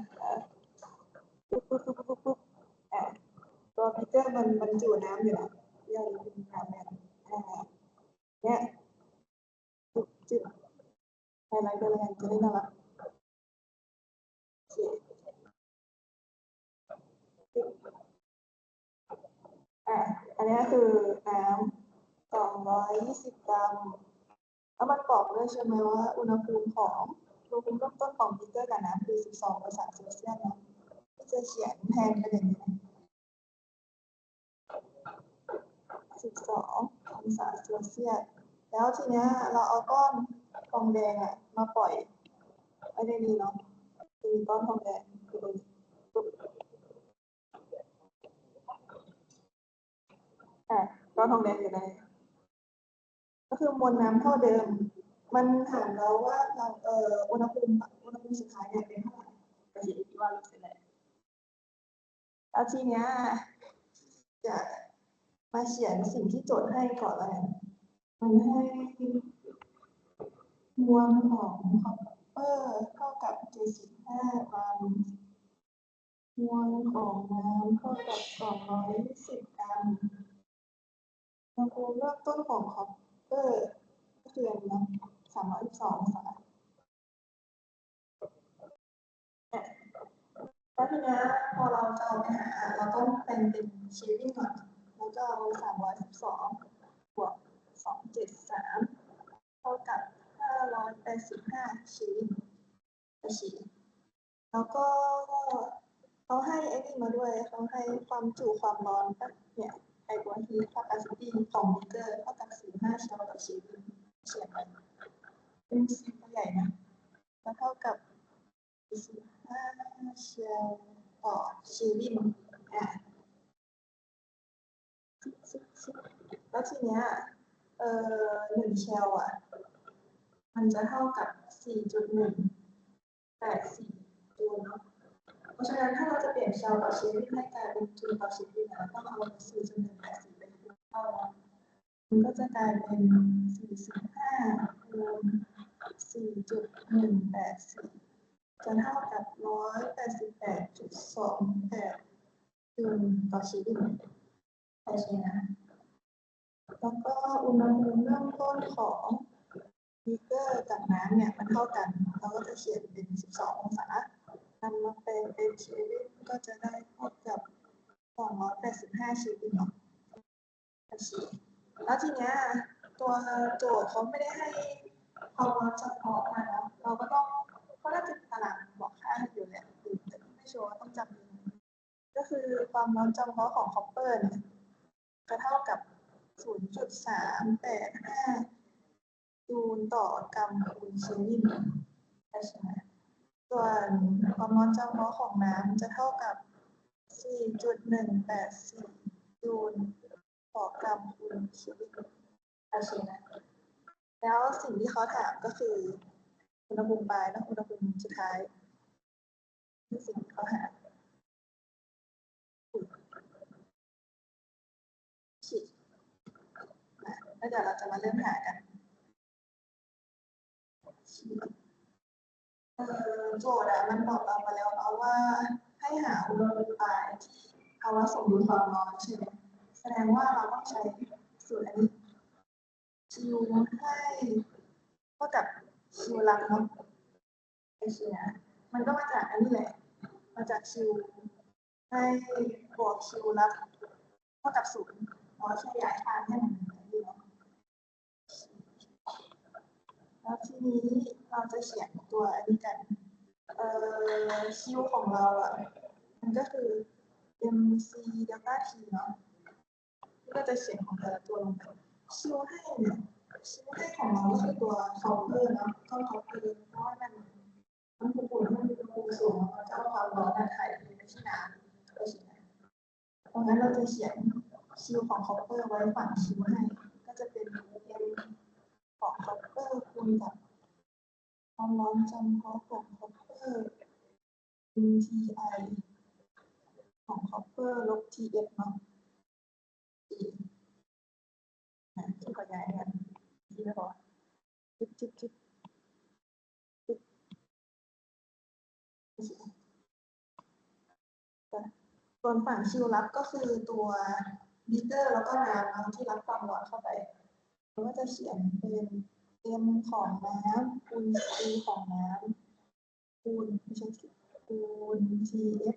ปุ๊บปุ๊บปุ๊บปุ๊บปุ๊บตัวบีเกอร์มันบรรจุน้ำอยู่นะยังมีน้ำเนี่ยเนี่ยจุดไฮไลท์ไปเลยจะได้น่ารักโอเคอันนี้คือน้ำ220 กรัมแล้วมันบอกด้วยใช่ไหมว่าอุณหภูมิเริ่มต้นของบีเกอร์กับน้ำคือ12 องศาเซลเซียสนะที่จะเขียนแทนเป็นอย่างนี้12 องศาเซลเซียสแล้วทีเนี้ยเราเอาก้อนทองแดงมาปล่อยไว้ในนี้เนาะคือก้อนทองแดงคือก้อนทองแดงอยู่ในก็คือมวลน้ำเท่าเดิมมันถามเราว่าเราอุณหภูมิสุดท้ายเนี่ยเป็นเท่าไหร่ก็คิดว่ารู้สึกแหละแล้วทีเนี้ยจะมาเขียนสิ่งที่โจทย์ให้ก่อนเลยมันให้มวลของคอปเปอร์เท่ากับ75 กรัมมวลของน้ำเท่ากับ220 กรัมอุณหภูมิเริ่มต้นของคอปเปอร์ก็คืออะไรนะ312 องศาแล้วทีนี้พอเราจะเอาไปหาเราต้องเป็นเชฟวิ่งก่อนแล้วก็เอา312บวก273เท่ากับ585ชีวิตแล้วก็เขาให้ไอ้นี่มาด้วยเขาให้ความจุความร้อนเนี่ยไอตัวฮีทแคปาซิตี้ของบีเกอร์เท่ากับ45 แคลต่อชีวิตเขียนไปเป็นสีใหญ่นะแล้วเท่ากับ45 แคลต่อชีวิตแล้วทีเนี้ย1 แคลมันจะเท่ากับ 4.184 จูลเนาะเพราะฉะนั้นถ้าเราจะเปลี่ยนแคลต่อชีวิตให้กลายเป็นจูลต่อชีวิตนะต้องเอา 4.184 เป็นคูณเท่านะมันก็จะกลายเป็น45คูณ 4.184 จะเท่ากับ 188.28 จูลต่อชีวิตโอเคนะแล้วก็อุณหภูมิเริ่มต้นของบีเกอร์กับน้ำเนี่ยมันเท่ากันเราก็จะเขียนเป็น12 องศานำมาเป็นเคลวินก็จะได้เท่ากับ285 เคลวินเนาะแล้วทีเนี้ยตัวโจทย์เขาไม่ได้ให้ความร้อนเฉพาะมาเนาะเราก็ต้องเขาน่าจะตารางบอกค่าให้อยู่แหละแต่ไม่ชัวร์ต้องจำยังไงก็คือความร้อนจำเพาะของคอปเปอร์เนี่ยจะเท่ากับ 0.385 จูลต่อกรัมคูณเคลวินใช่ไหมส่วนความร้อนจำเพาะของน้ำจะเท่ากับ 4.184 จูลต่อกรัมคูณเคลวินโอเคนะแล้วสิ่งที่เขาถามก็คืออุณหภูมิปลายและอุณหภูมิสุดท้ายนี่สิ่งที่เขาหาขีดแล้วเดี๋ยวเราจะมาเริ่มหากันโจทย์มันบอกเรามาแล้วเนาะว่าให้หาอุณหภูมิปลายที่ภาวะสมดุลความร้อนใช่ไหมแสดงว่าเราต้องใช้สูตรอันนี้คิวให้เท่ากับคิวลับเนาะไอเชียมันก็มาจากอันนี้แหละมาจากคิวให้บวกคิวลับเท่ากับ0เพราะขยายค่าให้มันดีเนาะแล้วทีนี้เราจะเขียนตัวอันนี้กันคิวของเรามันก็คือ mc delta t เนาะก็จะเขียนของแต่ละตัวลงไปคิวให้เนี่ยคิวให้ของเราก็คือตัวเคาน์เตอร์เนาะก็เคาน์เตอร์เพราะว่ามันคือปุ่นมันมีอุณหภูมิสูงมันจะเอาความร้อนถ่ายไปที่น้ำก็ใช่ไหมเพราะงั้นเราจะเขียนคิวของเคาน์เตอร์ไว้ฝั่งคิวให้ก็จะเป็น m ของเคาน์เตอร์คูณกับความร้อนจำเพาะของคอปเปอร์ UTI ของ copper ลบ TF เนาะที่ขอย้ายกันที่ไม่พอจิ๊บส่วนฝั่งชิลรับก็คือตัวบีเกอร์แล้วก็น้ำเนาะที่รับความร้อนเข้าไปเราก็จะเขียนเป็น M ของน้ำคูณ C ของน้ำคูณไม่ใช่คูณ TF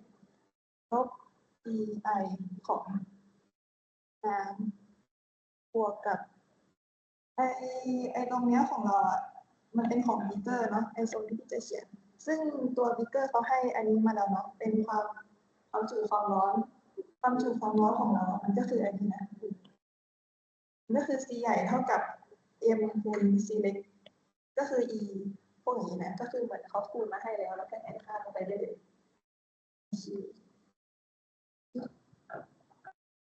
ลบ TI ของน้ำบวกกับไอตรงเนี้ยของเราอ่ะมันเป็นของบีเกอร์เนาะไอโซนที่พี่จะเขียนซึ่งตัวบีเกอร์เขาให้อันนี้มาแล้วเนาะเป็นความจุความร้อนของเรามันก็คืออันนี้นะมันก็คือ C ใหญ่เท่ากับ M คูณ C เล็กก็คือ E พวกนี้นะก็คือเหมือนเขาคูณมาให้แล้วก็แทนค่าลงไปได้เลย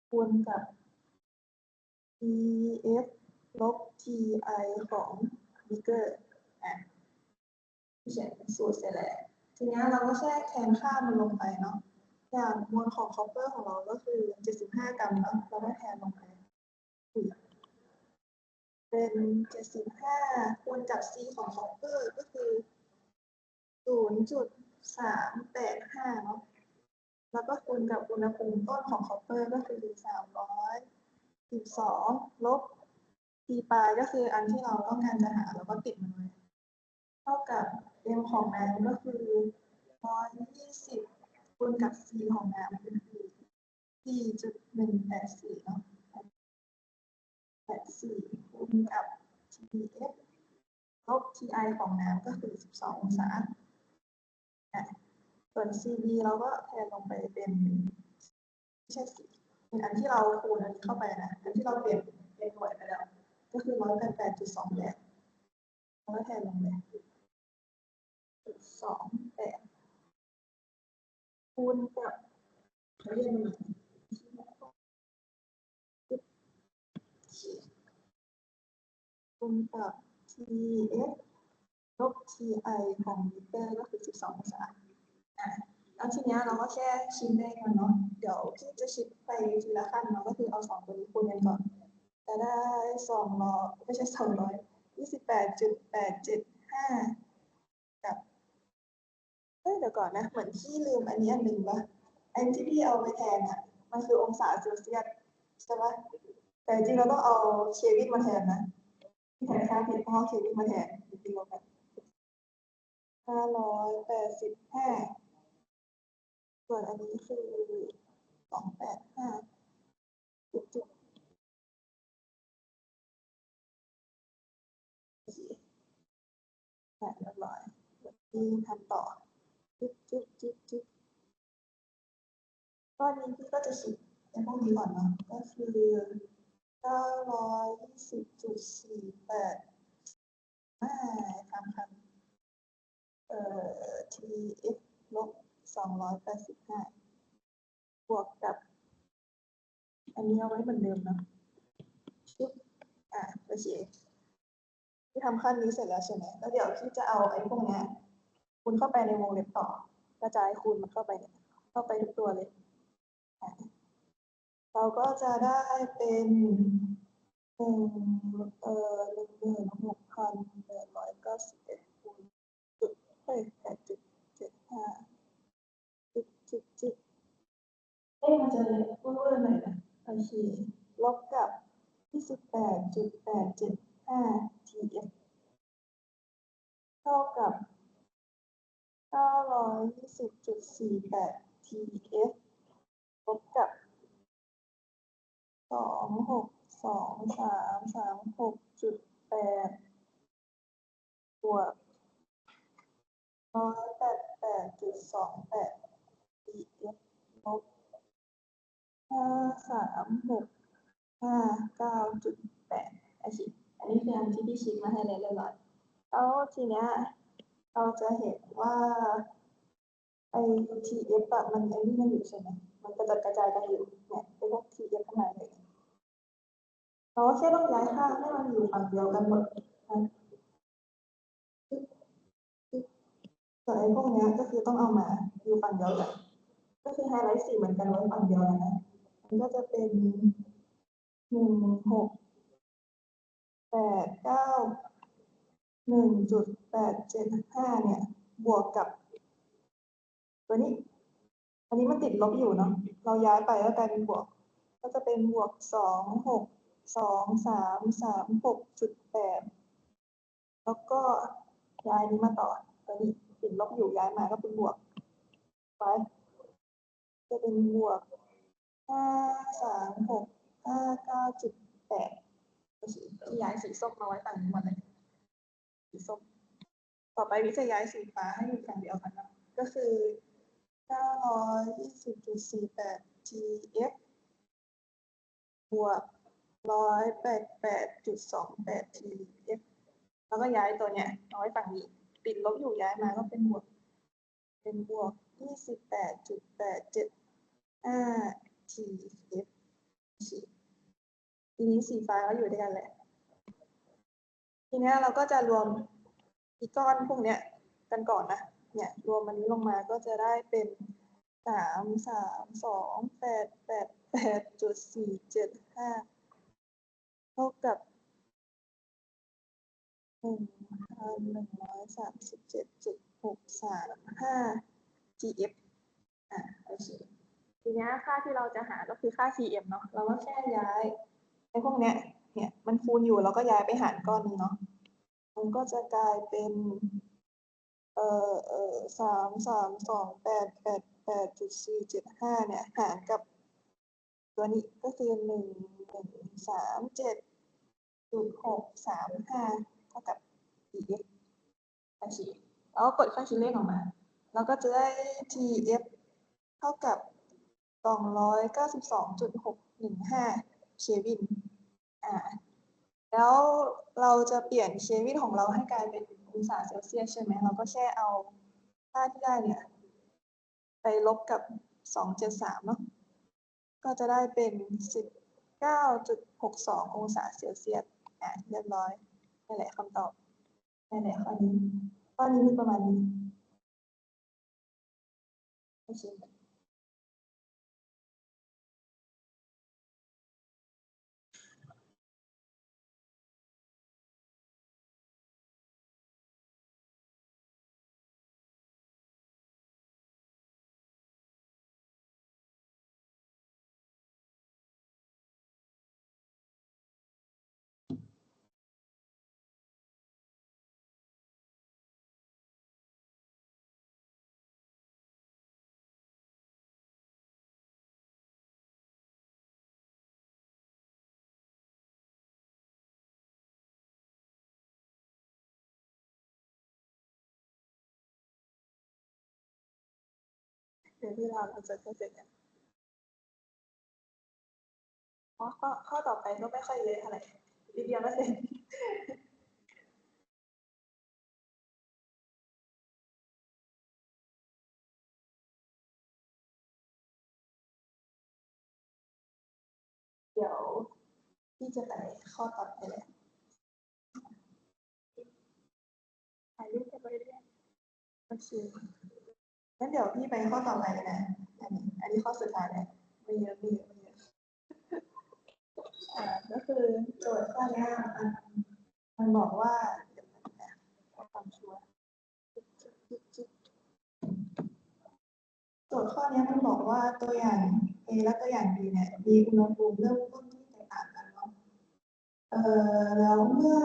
คูณกับ TF ลบ TI ของบีเกอร์เขียนสูตรเสร็จแล้วทีนี้เราก็แค่แทนค่ามันลงไปเนาะอย่างมวลของคอปเปอร์ของเราก็คือ75 กรัมเนาะเราก็แทนลงไปเป็น75คูณกับ C ของคอปเปอร์ก็คือ 0.385 เนาะแล้วก็คูณกับอุณหภูมิต้นของคอปเปอร์ก็คือ312ลบ T ปลายก็คืออันที่เราต้องการจะหาแล้วก็ติดมันไว้เท่ากับ M ของน้ำก็คือ120คูณกับ C ของน้ำคือ4.184 เนาะ84คูณกับ TF ลบ TI ของน้ำก็คือ12 องศาส่วน CV เราก็แทนลงไปเป็นไม่ใช่เป็นอันที่เราคูณอันนี้เข้าไปนะอันที่เราเปลี่ยนเป็นหน่วยไปแล้วก็คือ188.28แล้วก็แทนลงไป28คูณกับเรียนคูณกับ TF ลบ TI ของมิเตอร์ก็คือ12 องศาแล้วทีนี้เราก็แค่ชิมเลขมันเนาะเดี๋ยวพี่จะชิมไปทีละขั้นเนาะก็คือเอา2ตัวนี้คูณกันก่อนจะได้200ไม่ใช่228.875กับเดี๋ยวก่อนนะเหมือนพี่ลืมอันนี้อันหนึ่งป่ะไอ้ที่พี่เอาไปแทนอ่ะมันคือองศาเซลเซียสใช่ป่ะแต่จริงเราต้องเอาเควินมาแทนนะที่แทนค่าผิดเพราะเอาเควินมาแทนจริงๆเราแบบ585ส่วนอันนี้คือ285จุดเรียบร้อยที่ทำต่อจุดก้อนนี้พี่ก็จะคิดในพวกนี้ก่อนเนาะก็คือ920.48ทำคันTF ลบ285บวกกับอันนี้เอาไว้เหมือนเดิมเนาะชุบโอเคที่ทำขั้นนี้เสร็จแล้วใช่ไหมแล้วเดี๋ยวพี่จะเอาไอ้พวกนี้คูณเข้าไปในวงเล็บต่อกระจายคูณมันเข้าไปเนี่ยเข้าไปทุกตัวเลยเราก็จะได้เป็น16,891คูณ8.75มันจะเวอร์หน่อยนะโอเคลบกับ28.875 TF เท่ากับ920.48 TF ลบกับ262,336.8บวก188.28 TF ลบ53659.8โอเคอันนี้คืออันที่พี่ชี้มาให้แล้วเรียบร้อยแล้วทีเนี้ยเราจะเห็นว่าไอ้ TF อะมันไอ้นี่มันอยู่ใช่ไหมมันกระจายกันอยู่เนี่ยเป็นพวก TF ข้างในเลยเราแค่ต้องย้ายค่าให้มันอยู่ฝั่งเดียวกันหมดนะส่วนไอ้พวกเนี้ยก็คือต้องเอามาอยู่ฝั่งเดียวกัน ก็คือไฮไลท์สีเหมือนกันไว้ฝั่งเดียวนะ มันก็จะเป็น1,689.875เนี่ยบวกกับตัวนี้ อันนี้มันติดลบอยู่เนาะเราย้ายไปก็กลายเป็นบวก ก็จะเป็นบวก2,623,36.8แล้วก็ย้ายนี้มาต่อตัวนี้ติดลบอยู่ย้ายมาก็เป็นบวกไปจะเป็นบวก53659.8ที่ย้ายสีส้มมาไว้ฝั่งนี้หมดเลยสีส้มต่อไปวิจะย้ายสีฟ้าให้อยู่ฝั่งเดียวกันนะก็คือ920.48 TF บวก188.28 TF แล้วก็ย้ายตัวเนี้ยเอาไว้ฝั่งนี้ติดลบอยู่ย้ายมาก็เป็นบวก28.875 TF ทีนี้สีฟ้าก็อยู่ด้วยกันแหละทีนี้เราก็จะรวมอีกก้อนพวกเนี้ยกันก่อนนะเนี่ยรวมมันนี้ลงมาก็จะได้เป็น332,888.475เท่ากับ1,137.635 GF โอเคทีนี้ค่าที่เราจะหาก็คือค่า CM เนาะเราก็แค่ย้ายไอ้พวกเนี้ยเนี่ยมันคูณอยู่เราก็ย้ายไปหารก้อนนี้เนาะมันก็จะกลายเป็น332,888.475เนี่ยหารกับตัวนี้ก็คือ1,137.635เท่ากับ TF ค่าชีแล้วกดค่าชิ้นเลขออกมาเราก็จะได้ TF เท่ากับ292.615 เควินแล้วเราจะเปลี่ยนเควินของเราให้กลายเป็นองศาเซลเซียสใช่ไหมเราก็แค่เอาค่าที่ได้เนี่ยไปลบกับ273เนาะก็จะได้เป็น 19.62 องศาเซลเซียสเรียบร้อยนั่นแหละคำตอบนั่นแหละข้อนี้มีประมาณนี้โอเคเดี๋ยวที่เราจะเสร็จกันข้อต่อไปก็ไม่ค่อยเยอะเท่าไหร่นิดเดียวก็เสร็จเดี๋ยวพี่จะไปข้อต่อไปเลยถ่ายรูปกันไปเรื่อยโอเคงั้นเดี๋ยวพี่ไปข้อต่อไปเลยนะอันนี้ข้อสุดท้ายเลยไม่เยอะก็คือโจทย์ข้อนี้มันบอกว่าเดี๋ยวนะความชัวร์โจทย์ข้อนี้มันบอกว่าตัวอย่าง A และตัวอย่าง B เนี่ยมีอุณหภูมิเริ่มต้นที่แตกต่างกันเนาะแล้วเมื่อ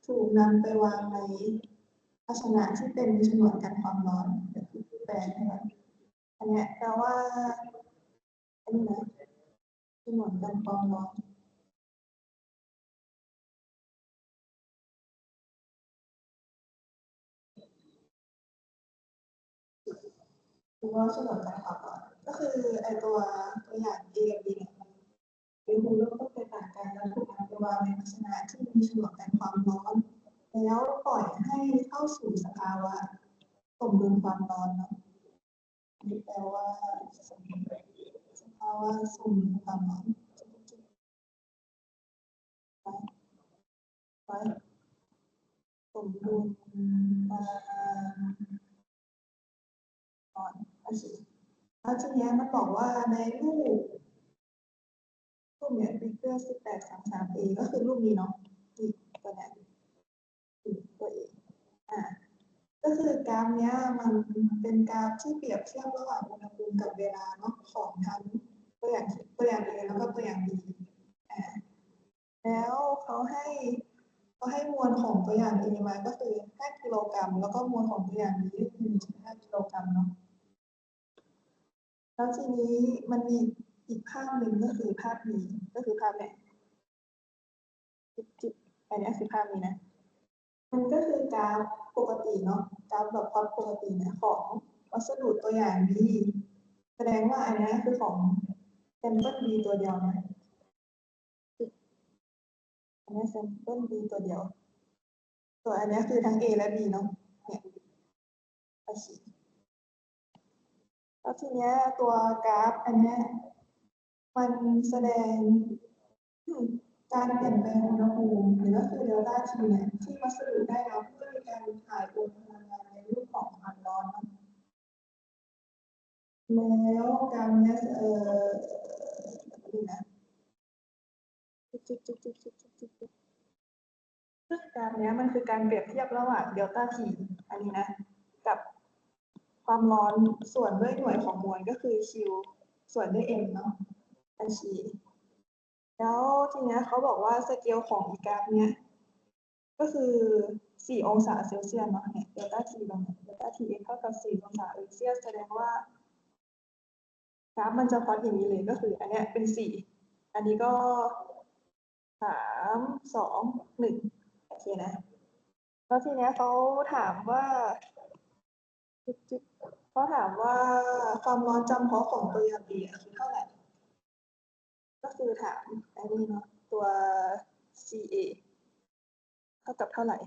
ถูกนำไปวางในภาชนะที่เป็นฉนวนกันความร้อนเดี๋ยวพี่แปลให้มันอันเนี้ยแปลว่าอันนี้นะฉนวนกันความร้อนหรือว่าฉนวนกันความร้อนก็คือไอตัวอย่าง A กับ B เนี่ยมันเป็นภูมิเริ่มต้นแตกต่างกันแล้วถูกนำไปวางในภาชนะที่มีฉนวนกันความร้อนแล้วปล่อยให้เข้าสู่สภาวะสมดุลความร้อนเนาะนี่แปลว่าสมดุลภาวะสมดุลความร้อนไว้สมดุลความร้อนโอเค แล้วทีเนี้ยมันบอกว่าในรูปเนี่ยฟิกเกอร์1833A ก็คือรูปนี้เนาะนี่ตัวเนี้ยตัวเอก็คือกราฟเนี้ยมันเป็นกราฟที่เปรียบเทียบระหว่างอุณหภูมิกับเวลาเนาะของทั้งตัวอย่างA แล้วก็ตัวอย่าง B แล้วเขาให้มวลของตัวอย่าง A มาก็คือ5กิโลกรัมแล้วก็มวลของตัวอย่าง B ก็คือ 1.5 กิโลกรัมเนาะแล้วทีนี้มันมีอีกภาพหนึ่งก็คือภาพนี้ก็คือภาพเนี่ยอันนี้คือภาพนี้นะมันก็คือกราฟปกติเนาะกราฟแบบความปกติเนี่ยของวัสดุตัวอย่าง B แสดงว่าอันนี้คือของแซมเปิล B ตัวเดียวนะอันนี้แซมเปิล B ตัวเดียวส่วนอันนี้คือทั้ง A และ B เนาะเนี่ยโอเคแล้วทีเนี้ยตัวกราฟอันเนี้ยมันแสดงการเปลี่ยนแปลงอุณหภูมิหรือก็คือเดลต้าทีเนี่ยที่วัสดุได้รับเพื่อมีการถ่ายโอนพลังงานในรูปของความร้อนแล้วการเนี้ยนี่นะซึ่งการเนี้ยมันคือการเปรียบเทียบระหว่างเดลต้าทีอันนี้นะกับความร้อนส่วนด้วยหน่วยของมวลก็คือ Q ส่วนด้วย M เนาะบัญชีแล้วทีเนี้ยเขาบอกว่าสเกลของอีกราฟเนี้ยก็คือ4 องศาเซลเซียสเนาะเนี่ยเดลต้าทีเราเดลต้าทีเท่ากับ4 องศาเซลเซียสแสดงว่ากราฟมันจะพลอตอย่างนี้เลยก็คืออันเนี้ยเป็น4อันนี้ก็3 2 1โอเคนะแล้วทีเนี้ยเขาถามว่าความร้อนจำเพาะของตัวอย่าง B คือเท่าไหร่ก็คือถามอันนี้เนาะตัว CA เท่ากับเท่าไหร่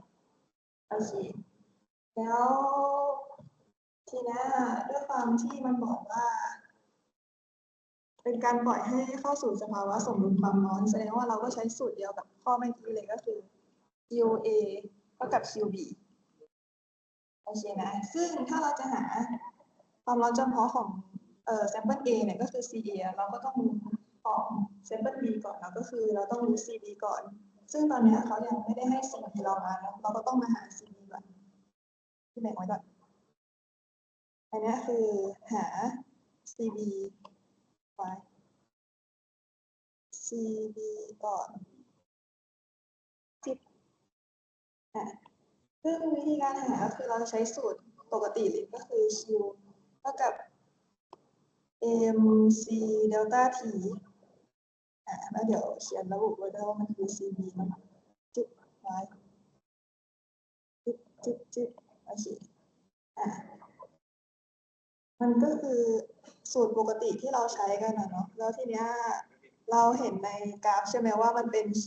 โอเคแล้วทีนี้ด้วยความที่มันบอกว่าเป็นการปล่อยให้เข้าสู่สภาวะสมดุลความร้อนแสดงว่าเราก็ใช้สูตรเดียวกับข้อเมื่อกี้เลยก็คือ QA เท่ากับ QB โอเคนะซึ่งถ้าเราจะหาความร้อนจำเพาะของsample A เนี่ยก็คือ CA เราก็ต้องรู้ของ sample B ก่อนแล้วก็คือเราต้องรู้ CB ก่อนซึ่งตอนนี้เขายังไม่ได้ให้ CB เรามาเนาะเราก็ต้องมาหา CB ก่อนที่แบ่งไว้ก่อนอันนี้คือหา CB ไว้ CB ก่อนซึ่งวิธีการหาคือเราใช้สูตรปกติเลยก็คือ Q เท่ากับ MC เดลต้า T แล้วเดี๋ยวเขียนระบุไว้ด้วยว่ามันคือ CB นะจุดไว้จุดโอเคมันก็คือสูตรปกติที่เราใช้กันนะเนาะแล้วทีเนี้ยเราเห็นในกราฟใช่ไหมว่ามันเป็น Q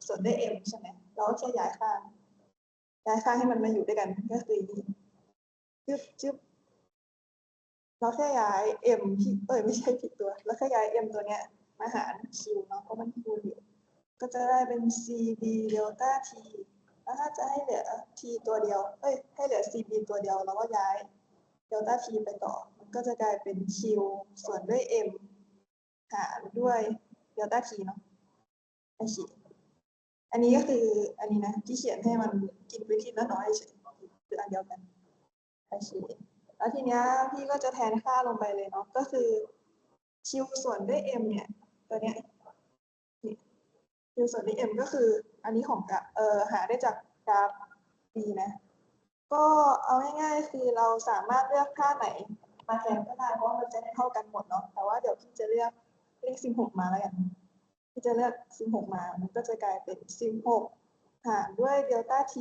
ส่วนด้วย M ใช่ไหมเราก็แค่ย้ายข้างให้มันมาอยู่ด้วยกันก็คือนี่จึ๊บเราแค่ย้าย M ที่ไม่ใช่ผิดตัวแล้วแค่ย้าย M ตัวเนี้ยมาหาร Q เนาะเพราะมันคูณอยู่ก็จะได้เป็น CB เดลต้า T แล้วถ้าจะให้เหลือ T ตัวเดียวให้เหลือ CB ตัวเดียวเราก็ย้ายเดลต้า T ไปต่อมันก็จะกลายเป็น Q ส่วนด้วย M หารด้วยเดลต้า T เนาะโอเคอันนี้ก็คืออันนี้นะที่เขียนให้มันกินพื้นที่น้อยๆเฉยคืออันเดียวกันโอเคแล้วทีเนี้ยพี่ก็จะแทนค่าลงไปเลยเนาะก็คือ Q ส่วนด้วย M เนี่ยตัวเนี้ยQ ส่วนด้วย M ก็คืออันนี้ของหาได้จากกราฟ B นะก็เอาง่ายๆคือเราสามารถเลือกค่าไหนมาแทนก็ได้เพราะมันจะได้เท่ากันหมดเนาะแต่ว่าเดี๋ยวพี่จะเลือกเลข16มาแล้วกันพี่จะเลือก16มามันก็จะกลายเป็น16หารด้วยเดลต้า T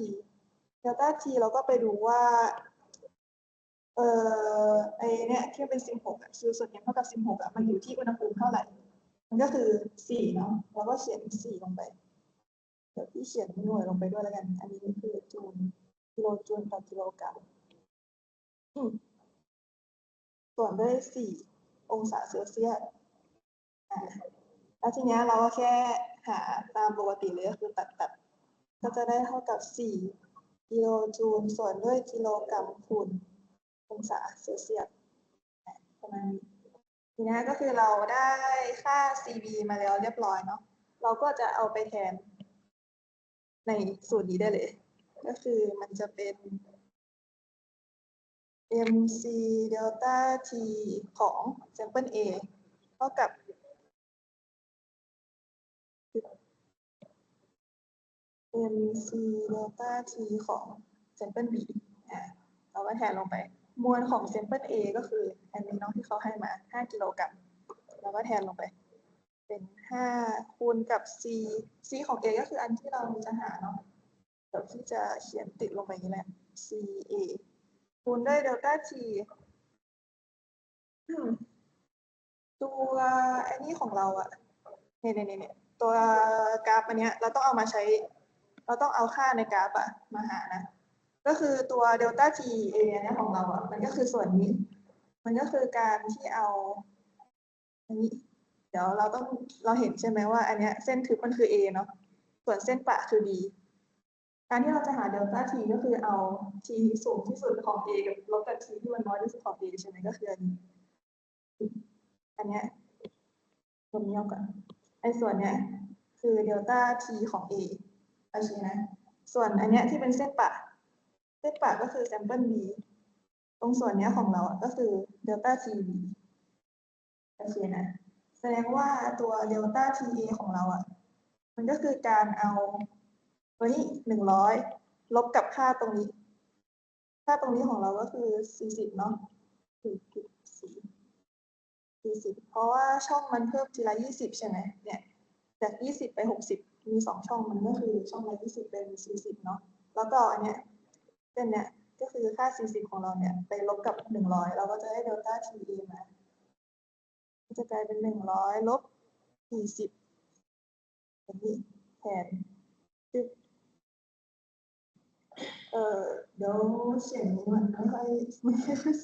เดลต้า T เราก็ไปดูว่าไอเนี่ยที่เป็น16อ่ะ Q ส่วน M เท่ากับ16อ่ะมันอยู่ที่อุณหภูมิเท่าไหร่มันก็คือ4เนาะเราก็เขียน4ลงไปเดี๋ยวพี่เขียนหน่วยลงไปด้วยแล้วกันอันนี้คือจูลกิโลจูลต่อกิโลกรัมส่วนด้วย4 องศาเซลเซียสแล้วทีนี้เราก็แค่หาตามปกติเลยก็คือตัดก็จะได้เท่ากับ4 กิโลจูลส่วนด้วยกิโลกรัมคูณองศาเซลเซียสประมาณนี้ ทีนี้ก็คือเราได้ค่า CB มาแล้วเรียบร้อยเนาะเราก็จะเอาไปแทนในสูตรนี้ได้เลย ก็คือมันจะเป็น MC delta T ของ sample A เท่ากับMC delta T ของ sample B เราก็แทนลงไป มวลของ sample A ก็คืออันนี้เนาะที่เขาให้มา 5 กิโลกรัมเราก็แทนลงไป เป็น 5 คูณกับ C ของ A ก็คืออันที่เราจะหาเนาะเดี๋ยวที่จะเขียนติดลงไปอย่างนี้แหละ CA คูณด้วย delta T ตัวไอ้นี่ของเราอะเนี่ยตัวกราฟอันเนี้ยเราต้องเอามาใช้ เราต้องเอาค่าในกราฟอะมาหานะ ก็คือตัวเดลต้า T เอเนี่ยของเราอะมันก็คือส่วนนี้ มันก็คือการที่เอาอันนี้ เดี๋ยวเราเห็นใช่ไหมว่าอันเนี้ยเส้นทึบมันคือ A เนาะ ส่วนเส้นประคือ B การที่เราจะหาเดลต้า T ก็คือเอา T สูงที่สุดของ A กับลบกับ T ที่มันน้อยที่สุดของ A ใช่ไหมก็คืออันนี้ อันเนี้ยตัวนี้เอาก่อนไอ้ส่วนเนี้ยคือเดลต้า T ของ A โอเคนะ ส่วนอันเนี้ยที่เป็นเส้นประก็คือ sample B ตรงส่วนเนี้ยของเราก็คือเดลต้า T B โอเคนะ แสดงว่าตัวเดลต้า T A ของเรามันก็คือการเอาตัวนี้100ลบกับค่าตรงนี้ ค่าตรงนี้ของเราก็คือ40เนาะ40เพราะว่าช่องมันเพิ่มทีละ20ใช่ไหมเนี่ยจาก20ไป60มี2ช่องมันก็คือช่องละ20เป็น40เนาะแล้วก็อันเนี้ยเส้นเนี้ยก็คือค่า40ของเราเนี่ยไปลบกับ100เราก็จะได้เดลต้า T A มาจะกลายเป็น100ลบ40แบบนี้แทนเดี๋ยวเขียนมันไม่ค่อย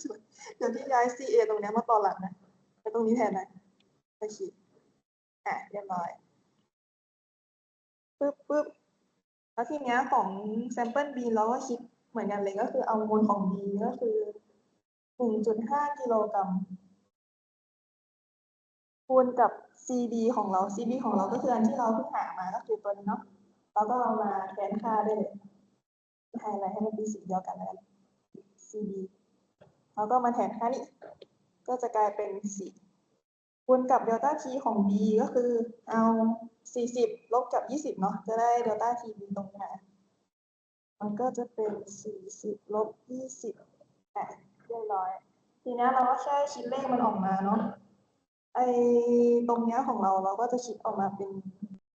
สวยเดี๋ยวที่ย้าย CA ตรงนี้มาตอนหลังนะไปตรงนี้แทนนะโอเคเรียบร้อยปึ๊บแล้วทีเนี้ยของ sample B เราก็คิดเหมือนกันเลยก็คือเอามวลของ B ก็คือ 1.5 กิโลกรัมคูณกับ CD ของเรา CD ของเราก็คืออันที่เราเพิ่งหามาก็คือตัวนี้เนาะเราก็เอามาแทนค่าได้เลยไฮไลท์ให้มันเป็นสีเดียวกันแล้ว CD แล้วก็มาแทนค่านี้ก็จะกลายเป็น4คูณกับเดลต้า T ของ B ก็คือเอา40ลบกับ20เนาะจะได้เดลต้า T B ตรงนี้มันก็จะเป็น40ลบ20เรียบร้อยทีนี้เราก็แค่คิดเลขมันออกมาเนาะไอ้ตรงเนี้ยของเราก็จะคิดออกมาเป็น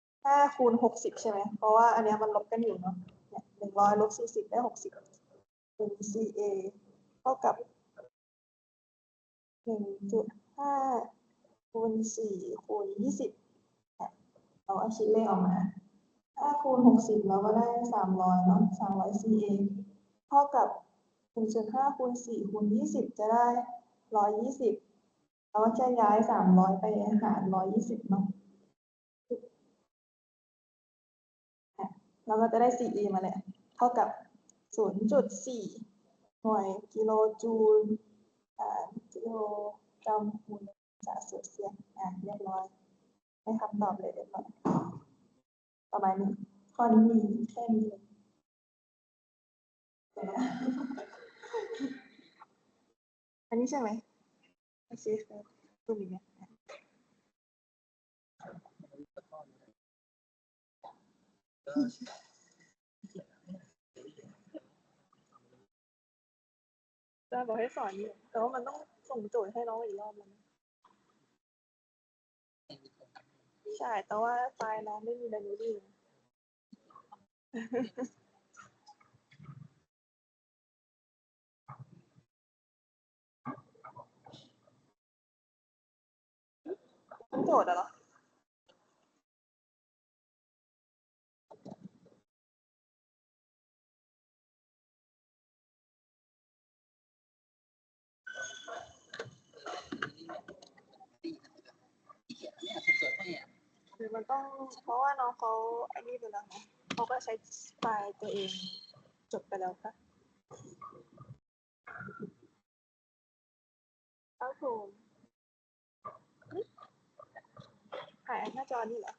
5คูณ60ใช่ไหมเพราะว่าอันเนี้ยมันลบกันอยู่เนาะเนี่ย100ลบ40ได้60เป็น CA เท่ากับ1.5คูณ4คูณ20เราเอาคิดเลขออกมา5คูณ60เราก็ได้300เนาะ300 CA เท่ากับ 1.5คูณ4คูณ20จะได้120เราก็แค่ย้าย300ไปหาร120เนาะเราก็จะได้ CE มาเลยเท่ากับ 0.4 หน่วยกิโลจูลกิโลกรัมคูณจากเซลเซียสเรียบร้อยได้คำตอบเลยเรียบร้อยประมาณนี้ข้อนี้มีแค่นี้เลยอันนี้ใช่ไหมโอเคครับตรงนี้เนี่ยจะบอกให้สอนอยู่แต่ว่ามันต้องส่งโจทย์ให้น้องอีกรอบนึงใช่แต่ว่าไฟล์น้องไม่มีไดอารี่ต้องโจทย์เหรอหรือมันต้องเพราะว่าน้องเขาไอ้นี่ไปแล้วนะเขาก็ใช้ไฟล์ตัวเองจบไปแล้วค่ะครับผม หน้าจอนี่เหรอ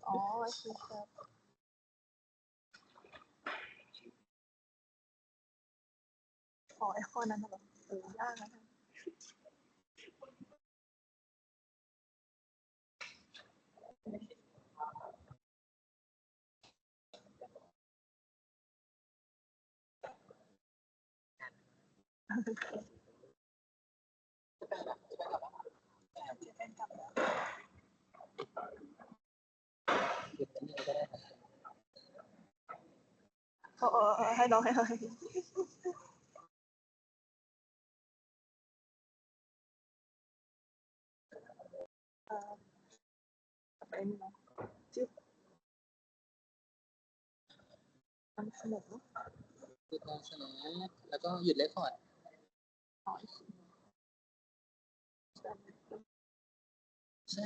อ๋อโอเคครับอ๋อไอคอนนั้นเหรอยากนะจะเป็นกลับแล้ว หยุดอันนี้ก็ได้ ให้น้องให้ไปนี่เนาะจิ๊บนำเสนอ หยุดนำเสนอแล้วก็หยุดเรคคอร์ด อ๋อ ใช่